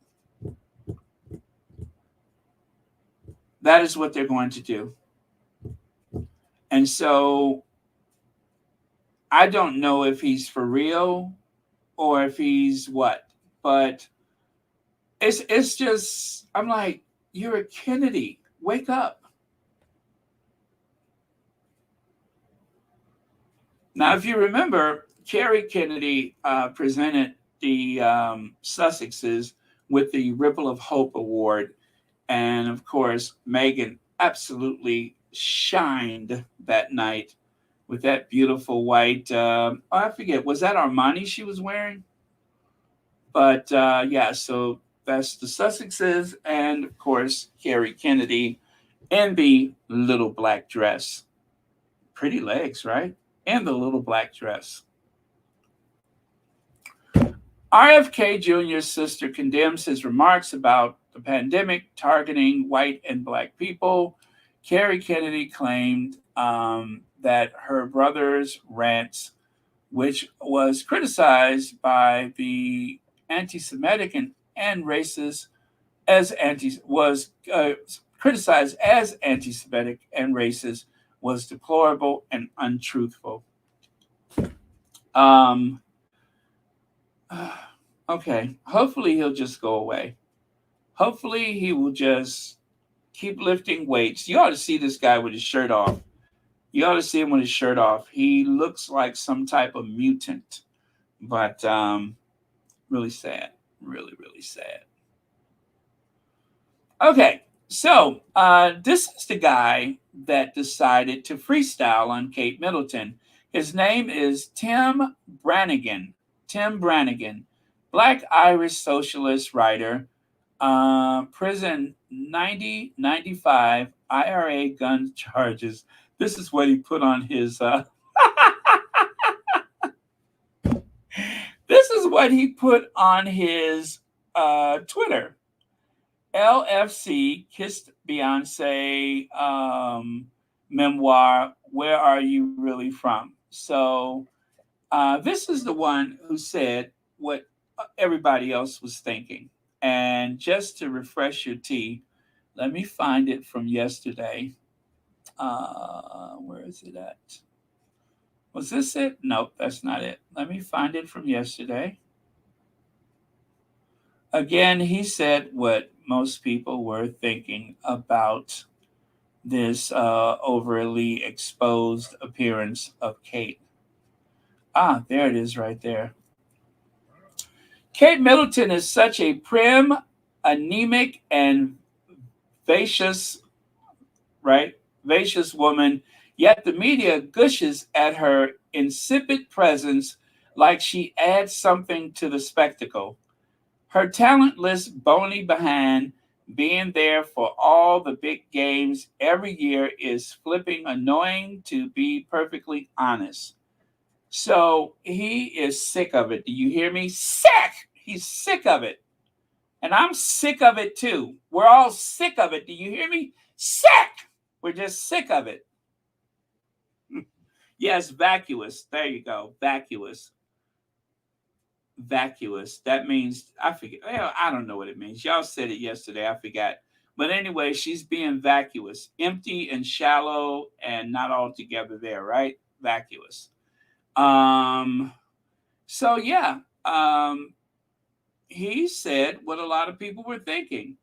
That is what they're going to do. And so I don't know if he's for real or if he's what, but it's just, I'm like, you're a Kennedy. Wake up. Now, if you remember, Kerry Kennedy presented the Sussexes with the Ripple of Hope Award. And of course, Meghan absolutely shined that night with that beautiful white, I forget, was that Armani she was wearing? But yeah, so that's the Sussexes, and of course, Kerry Kennedy in the little black dress. Pretty legs, right? And the little black dress. RFK Jr.'s sister condemns his remarks about the pandemic targeting white and black people. Kerry Kennedy claimed that her brother's rants, which was criticized by the anti-Semitic and racist as criticized as anti-Semitic and racist was deplorable and untruthful. Okay, hopefully he'll just go away. Hopefully he will just keep lifting weights. You ought to see this guy with his shirt off. You ought to see him with his shirt off. He looks like some type of mutant, but really sad. Really, really sad. Okay, so this is the guy that decided to freestyle on Kate Middleton. His name is Tim Brannigan. Tim Brannigan, Black Irish socialist writer, prison 95 IRA gun charges. This is what he put on his this is what he put on his Twitter. LFC kissed Beyonce memoir, Where Are You Really From? So this is the one who said what everybody else was thinking. And just to refresh your tea, let me find it from yesterday. Where is it at? Was this it? Nope, that's not it. Let me find it from yesterday. Again, he said what most people were thinking about this overly exposed appearance of Kate. Ah, there it is right there. Kate Middleton is such a prim, anemic, and vacious, right? Vacious woman, yet the media gushes at her insipid presence like she adds something to the spectacle. Her talentless, bony behind being there for all the big games every year is flipping annoying, to be perfectly honest. So he is sick of it. Do you hear me? Sick! He's sick of it. And I'm sick of it too. We're all sick of it. Do you hear me? Sick! We're just sick of it. Yes, vacuous. There you go. Vacuous. Vacuous. That means, I forget. I don't know what it means. Y'all said it yesterday. I forgot. But anyway, she's being vacuous. Empty and shallow and not all together there, right? Vacuous. So yeah. He said what a lot of people were thinking.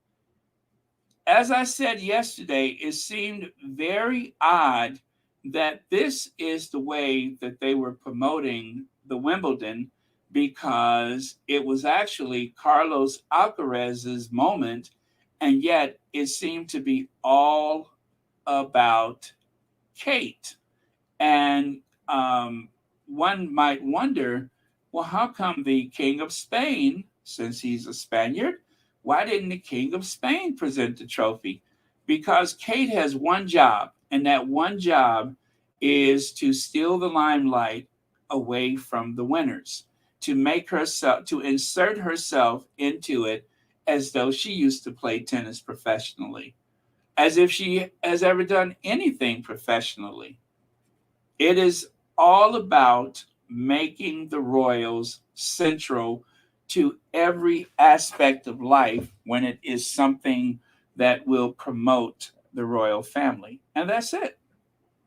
As I said yesterday, it seemed very odd that this is the way that they were promoting the Wimbledon, because it was actually Carlos Alcaraz's moment, and yet it seemed to be all about Kate. And one might wonder, well, how come the King of Spain, since he's a Spaniard, why didn't the King of Spain present the trophy? Because Kate has one job, and that one job is to steal the limelight away from the winners, to make herself, to insert herself into it as though she used to play tennis professionally, as if she has ever done anything professionally. It is all about making the royals central to every aspect of life when it is something that will promote the royal family. And that's it.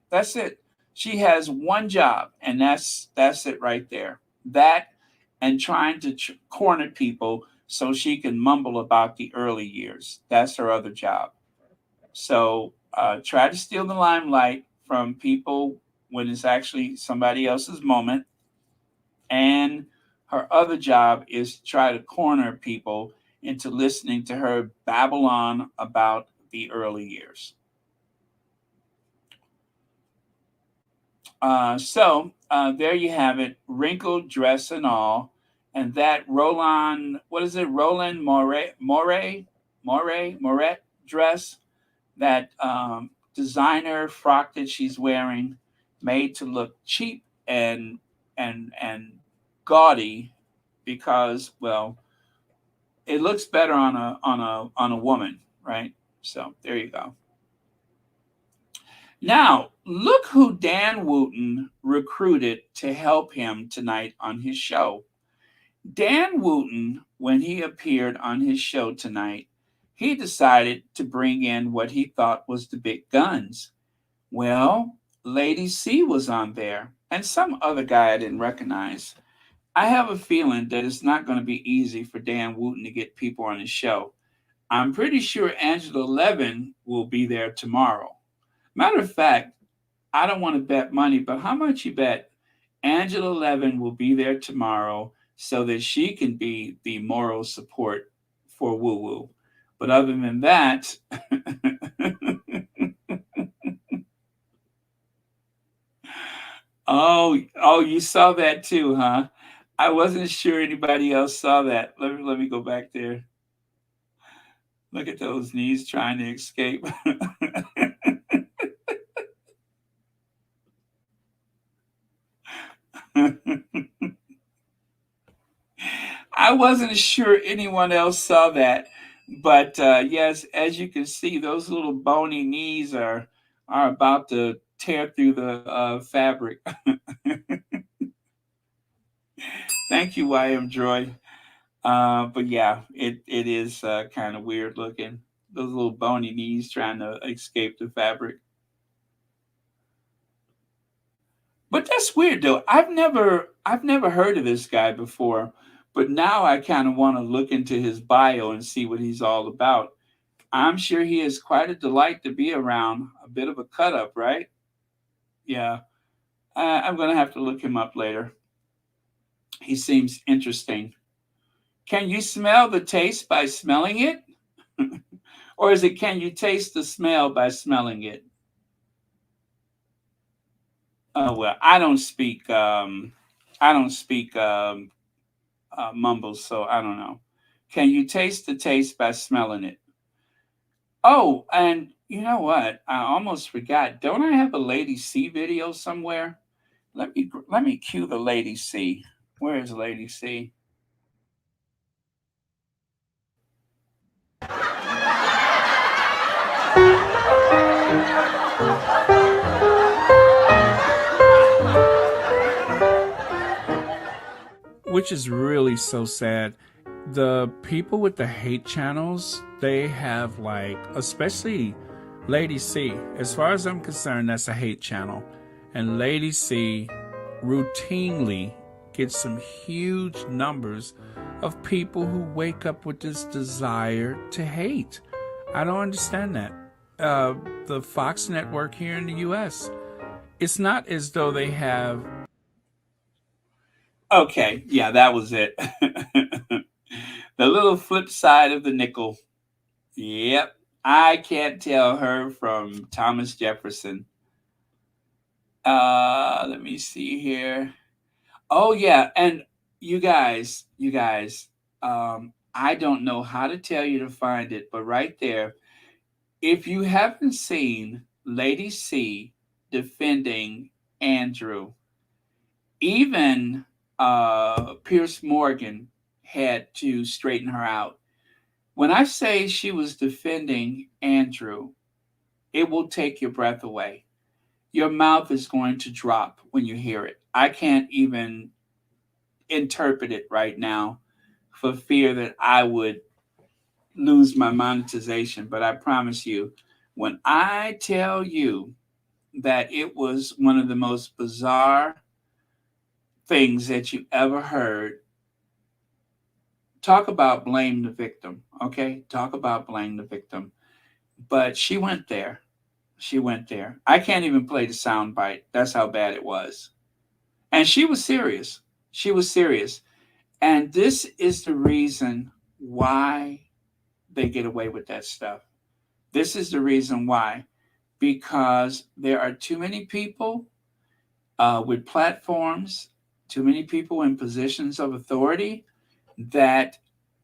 That's it. She has one job, and that's it right there. That and trying to corner people so she can mumble about the early years. That's her other job. So try to steal the limelight from people when it's actually somebody else's moment. And her other job is to try to corner people into listening to her babble on about the early years. So there you have it, wrinkled dress and all. And that Roland Moret dress, that designer frock that she's wearing, made to look cheap and gaudy, because, well, it looks better on a woman, right? So there you go. Now, look who Dan Wooten recruited to help him tonight on his show. Dan Wooten, when he appeared on his show tonight, he decided to bring in what he thought was the big guns. Well, Lady C was on there and some other guy I didn't recognize. I have a feeling that it's not going to be easy for Dan Wooten to get people on his show. I'm pretty sure Angela Levin will be there tomorrow. Matter of fact, I don't want to bet money, but how much you bet Angela Levin will be there tomorrow so that she can be the moral support for Woo Woo? But other than that, oh, you saw that too, huh? I wasn't sure anybody else saw that. Let me go back there. Look at those knees trying to escape. I wasn't sure anyone else saw that, but yes, as you can see, those little bony knees are about to tear through the fabric. Thank you, YM Joy. But yeah, it is kind of weird looking. Those little bony knees trying to escape the fabric. But that's weird though. I've never heard of this guy before, but now I kind of want to look into his bio and see what he's all about. I'm sure he is quite a delight to be around. A bit of a cut up, right? Yeah. I'm gonna have to look him up later. He seems interesting. Can you smell the taste by smelling it? Or is it can you taste the smell by smelling it? Oh well, I don't speak mumbles, so I don't know. Can you taste the taste by smelling it? Oh, and you know what? I almost forgot. Don't I have a Lady C video somewhere? Let me cue the Lady C. Where is Lady C? Which is really so sad. The people with the hate channels, they have like, especially Lady C. As far as I'm concerned, that's a hate channel. And Lady C routinely gets some huge numbers of people who wake up with this desire to hate. I don't understand that. The Fox network here in the US, it's not as though they have. Okay, yeah, that was it. The little flip side of the nickel. Yep, I can't tell her from Thomas Jefferson. Let me see here. Oh yeah, and you guys, I don't know how to tell you to find it, but right there, if you haven't seen Lady C defending Andrew, even Pierce Morgan had to straighten her out. When I say she was defending Andrew, it will take your breath away. Your mouth is going to drop when you hear it. I can't even interpret it right now for fear that I would lose my monetization. But I promise you, when I tell you that it was one of the most bizarre things that you ever heard, talk about blame the victim. Okay, talk about blame the victim. But she went there. She went there. I can't even play the sound bite. That's how bad it was. And she was serious. She was serious. And this is the reason why they get away with that stuff. This is the reason why. Because there are too many people with platforms, too many people in positions of authority that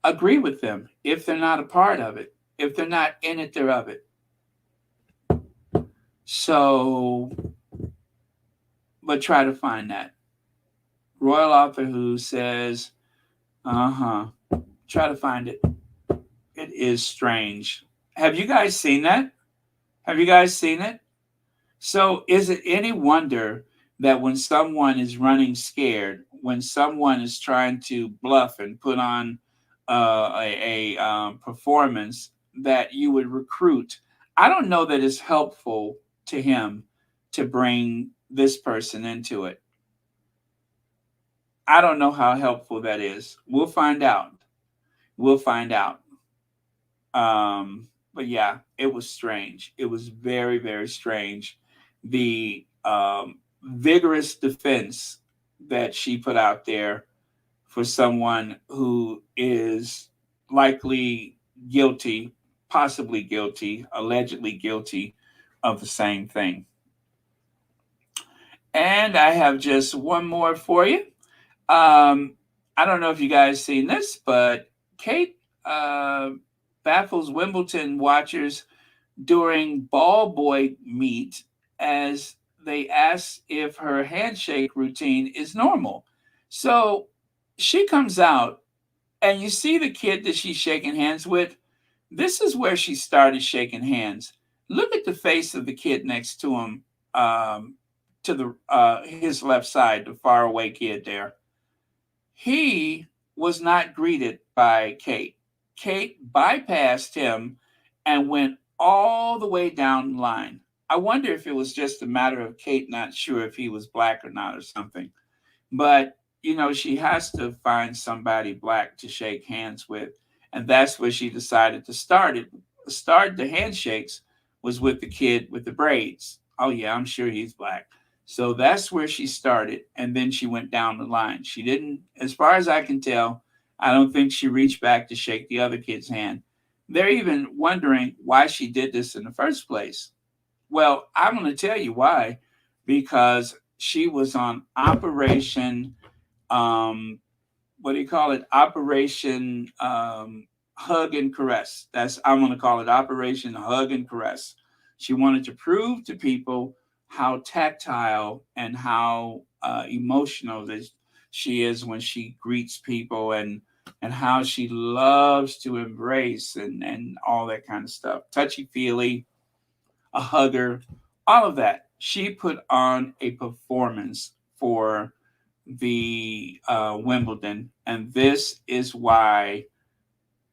agree with them if they're not a part of it. If they're not in it, they're of it. So, but try to find that. Royal author who says, try to find it. It is strange. Have you guys seen that? Have you guys seen it? So is it any wonder that when someone is running scared, when someone is trying to bluff and put on a performance that you would recruit. I don't know that it's helpful to him to bring this person into it. I don't know how helpful that is. We'll find out. We'll find out. But yeah, it was strange. It was very, very strange. The vigorous defense that she put out there for someone who is likely guilty, possibly guilty, allegedly guilty of the same thing. And I have just one more for you. I don't know if you guys seen this, but Kate baffles Wimbledon watchers during ball boy meet as they ask if her handshake routine is normal. So she comes out and you see the kid that she's shaking hands with. This is where she started shaking hands. Look at the face of the kid next to him, to the his left side, the faraway kid there. He was not greeted by Kate. Kate bypassed him and went all the way down the line. I wonder if it was just a matter of Kate not sure if he was black or not or something. But, you know, she has to find somebody black to shake hands with. And that's where she decided to start it. Start the handshakes was with the kid with the braids. Oh, yeah, I'm sure he's black. So that's where she started. And then she went down the line. She didn't, as far as I can tell, I don't think she reached back to shake the other kid's hand. They're even wondering why she did this in the first place. Well, I'm going to tell you why. Because she was on Operation, what do you call it? Operation Hug and Caress. I'm going to call it Operation Hug and Caress. She wanted to prove to people how tactile and how emotional that she is when she greets people, and how she loves to embrace and all that kind of stuff. Touchy-feely, a hugger, all of that. She put on a performance for the Wimbledon, and this is why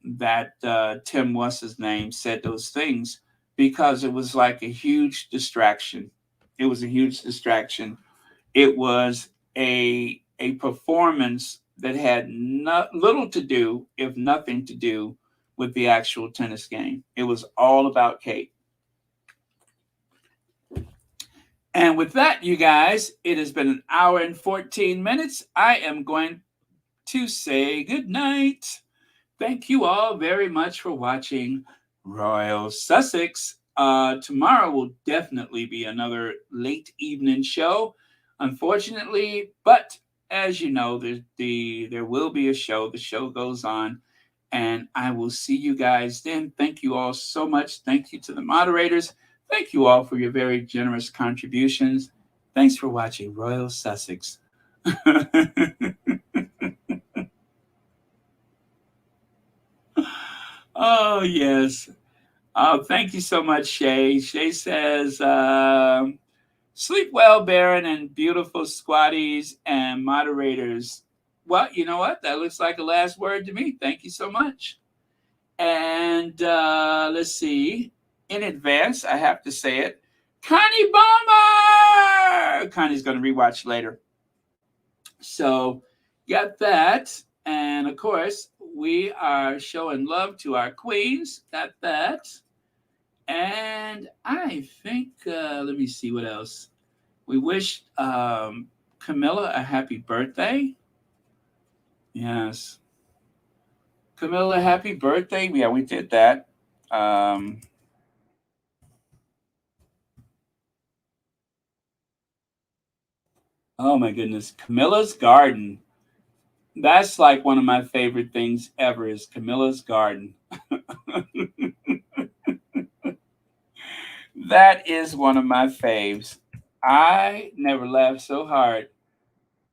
that Tim what's his name said those things, because it was like a huge distraction. It was a huge distraction. It was a performance that had little to do, if nothing to do, with the actual tennis game. It was all about Kate. And with that, you guys, it has been an hour and 14 minutes. I am going to say good night. Thank you all very much for watching Royal Sussex. Tomorrow will definitely be another late evening show, unfortunately. But as you know, there will be a show. The show goes on. And I will see you guys then. Thank you all so much. Thank you to the moderators. Thank you all for your very generous contributions. Thanks for watching Royal Sussex. Oh, yes. Oh, thank you so much, Shay. Shay says, sleep well, Baron, and beautiful squatties and moderators. Well, you know what? That looks like a last word to me. Thank you so much. And let's see. In advance, I have to say it. Connie Bomber! Connie's going to rewatch later. So, got that. And of course, we are showing love to our queens. Got that. And I think, let me see what else. We wish Camilla a happy birthday. Yes. Camilla, happy birthday. Yeah, we did that. Oh my goodness. Camilla's Garden. That's like one of my favorite things ever is Camilla's Garden. That is one of my faves. I never laughed so hard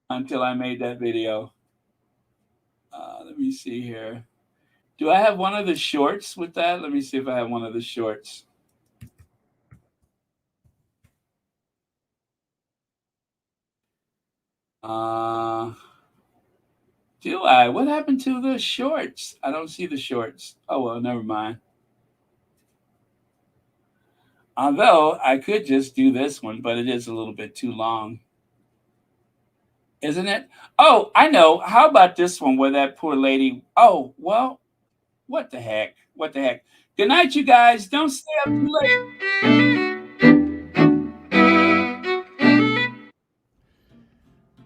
until I made that video. Let me see here. Do I have one of the shorts with that? Let me see if I have one of the shorts. Do I? What happened to the shorts? I don't see the shorts. Oh, well, never mind. Although I could just do this one, but it is a little bit too long, isn't it? Oh, I know. How about this one where that poor lady? Oh, well, what the heck? What the heck? Good night, you guys. Don't stay up too late.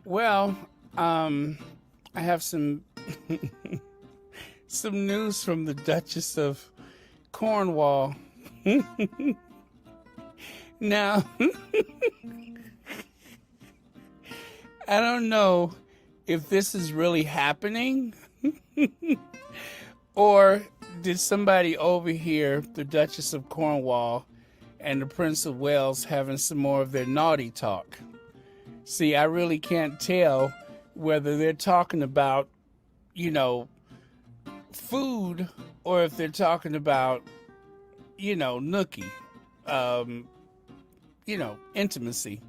Well, I have some some news from the Duchess of Cornwall. Now, I don't know if this is really happening or did somebody overhear the Duchess of Cornwall and the Prince of Wales having some more of their naughty talk. See, I really can't tell whether they're talking about, food or if they're talking about, nookie, intimacy.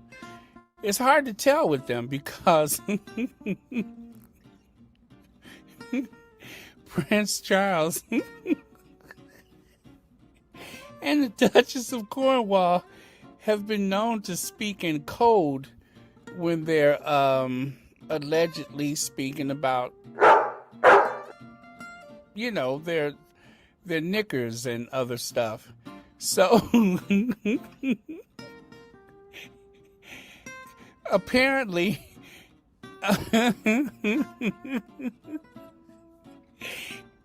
It's hard to tell with them because Prince Charles and the Duchess of Cornwall have been known to speak in code when they're allegedly speaking about, their knickers and other stuff. So apparently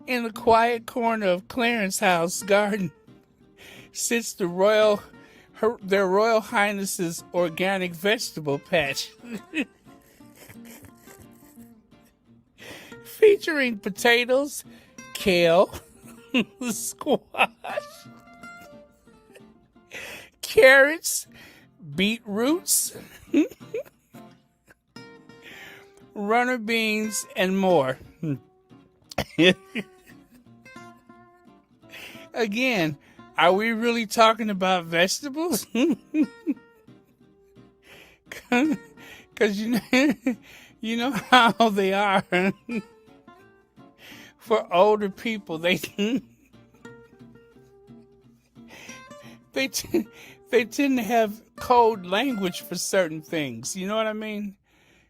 in the quiet corner of Clarence House garden sits their Royal Highness's organic vegetable patch. Featuring potatoes, kale, squash, carrots, beetroots, runner beans, and more. Again, are we really talking about vegetables? Because you know how they are. For older people, they tend to have code language for certain things. You know what I mean?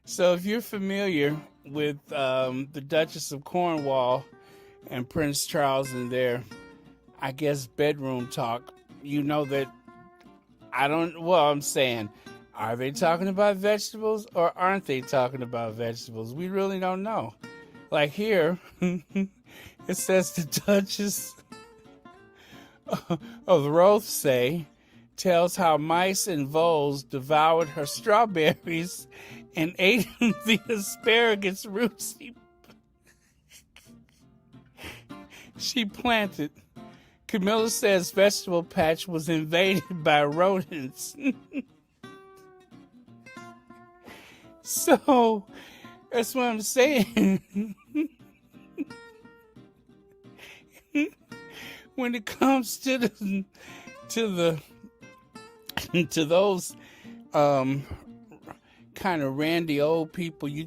So if you're familiar with the Duchess of Cornwall and Prince Charles and their, I guess, bedroom talk, you know that I'm saying, are they talking about vegetables or aren't they talking about vegetables? We really don't know. Like here, it says the Duchess of Rothesay tells how mice and voles devoured her strawberries and ate the asparagus roots she planted. Camilla says vegetable patch was invaded by rodents. So that's what I'm saying. When it comes to those kind of randy old people, you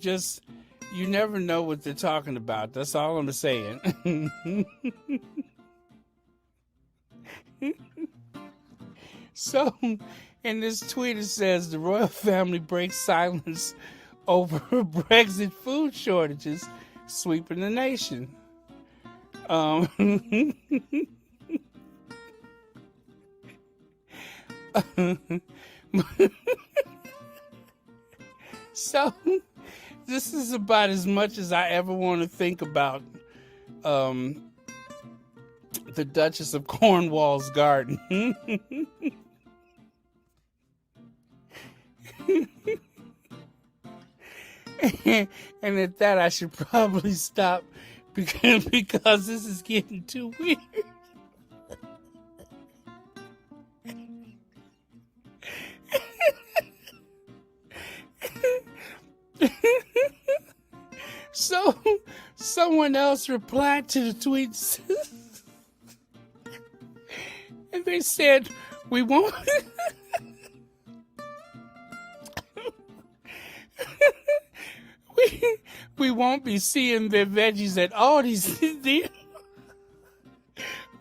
never know what they're talking about. That's all I'm saying. So, in this tweet it says the royal family breaks silence over Brexit food shortages sweeping the nation. So, this is about as much as I ever want to think about the Duchess of Cornwall's garden. And at that, I should probably stop because this is getting too weird. So, someone else replied to the tweets, and they said, "We won't." we won't be seeing their veggies at Aldi's, dear.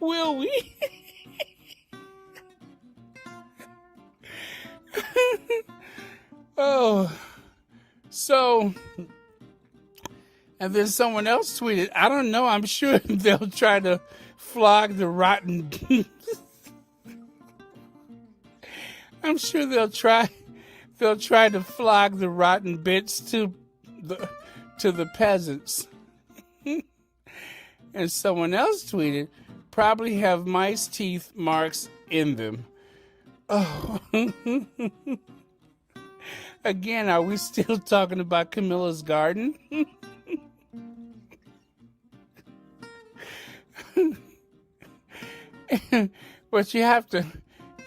Will we? Oh, so, and then someone else tweeted, I don't know, I'm sure they'll try to flog the rotten. I'm sure they'll try to flog the rotten bits to the peasants. And someone else tweeted, probably have mice teeth marks in them. Oh. Again, are we still talking about Camilla's garden? But you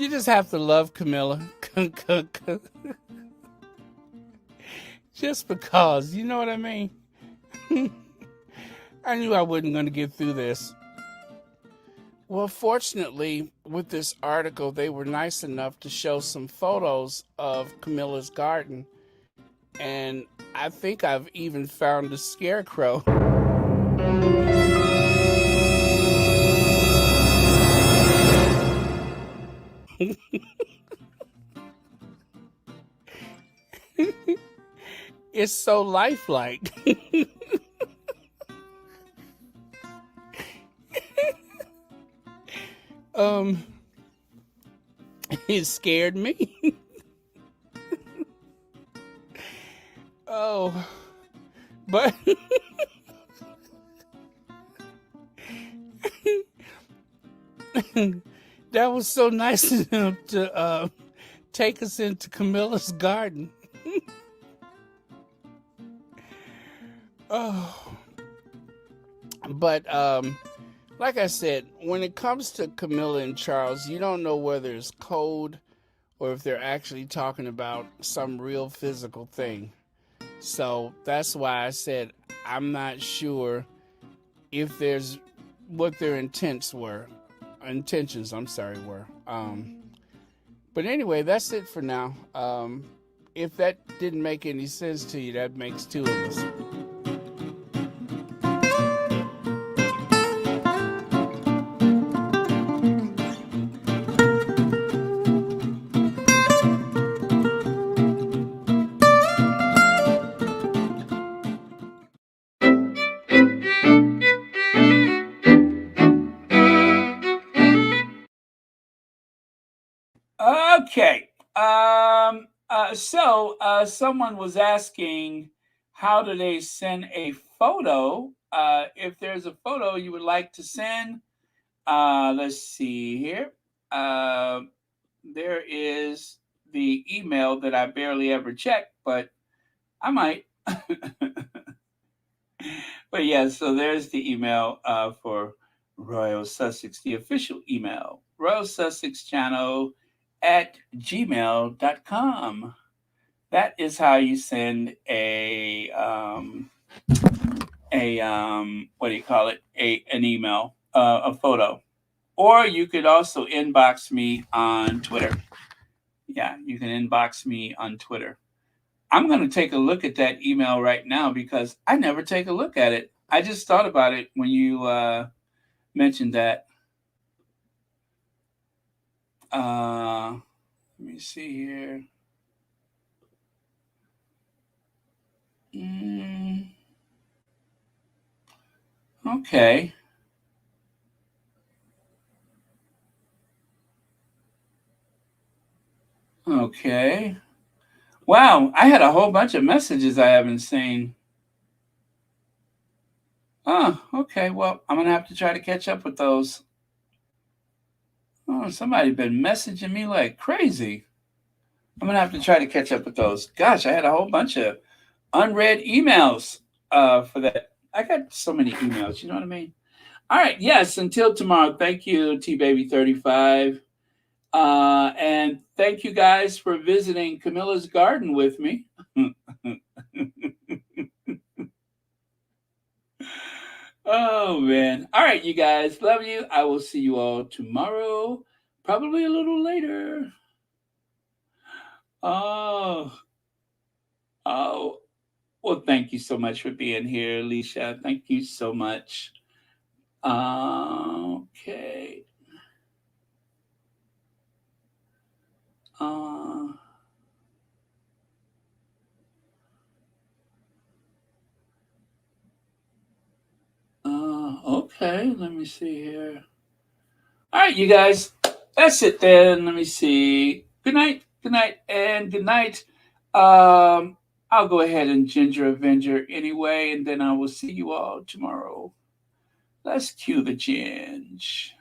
just have to love Camilla. Just because, you know what I mean? I knew I wasn't going to get through this. Well, fortunately, with this article, they were nice enough to show some photos of Camilla's garden. And I think I've even found a scarecrow. It's so lifelike. It scared me. Oh, but that was so nice of him to take us into Camilla's garden. Oh, but like I said, when it comes to Camilla and Charles, you don't know whether it's code or if they're actually talking about some real physical thing. So that's why I said I'm not sure if there's what their intentions were. But anyway, that's it for now. If that didn't make any sense to you, that makes two of us. Okay. So someone was asking, how do they send a photo? If there's a photo you would like to send, let's see here. There is the email that I barely ever check, but I might. But yeah, so there's the email for Royal Sussex, the official email, Royal Sussex Channel at gmail.com. That is how you send a what do you call it? An email, a photo. Or you could also inbox me on Twitter. Yeah, you can inbox me on Twitter. I'm going to take a look at that email right now because I never take a look at it. I just thought about it when you mentioned that. Let me see here. Okay. Okay. Wow, I had a whole bunch of messages I haven't seen. Oh, okay. Well, I'm going to have to try to catch up with those. Oh, somebody's been messaging me like crazy. I'm going to have to try to catch up with those. Gosh, I had a whole bunch of unread emails for that. I got so many emails, you know what I mean? All right, yes, until tomorrow. Thank you, T-Baby35. And thank you guys for visiting Camilla's garden with me. Oh, man. All right, you guys. Love you. I will see you all tomorrow, probably a little later. Oh. Well, thank you so much for being here, Alicia. Thank you so much. Okay. Uh, okay, let me see here. All right, you guys, that's it then. Let me see. Good night, and good night. I'll go ahead and Ginger Avenger anyway, and then I will see you all tomorrow. Let's cue the ginge.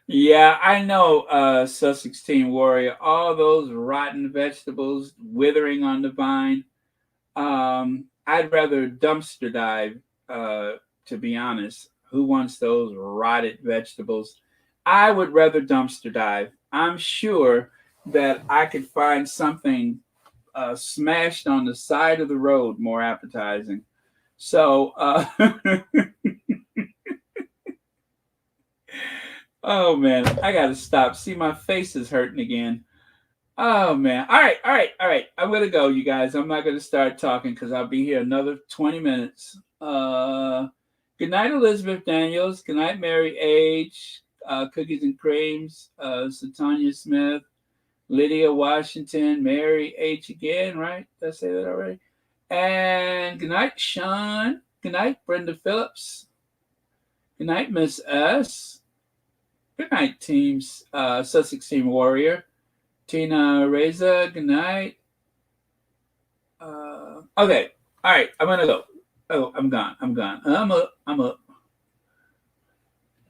Yeah, I know, Sussex Teen Warrior. All those rotten vegetables withering on the vine. I'd rather dumpster dive, to be honest. Who wants those rotted vegetables? I would rather dumpster dive. I'm sure that I could find something smashed on the side of the road more appetizing. So, oh man, I gotta stop. See, my face is hurting again. Oh man. All right. I'm gonna go, you guys. I'm not gonna start talking because I'll be here another 20 minutes. Good night, Elizabeth Daniels. Good night, Mary H. Cookies and Creams. Satanya Smith. Lydia Washington. Mary H. again, right? Did I say that already? And good night, Sean. Good night, Brenda Phillips. Good night, Miss S. Good night, teams. Sussex Team Warrior. Tina Reza, good night. Okay. All right. I'm gonna go. Oh, I'm gone. I'm up.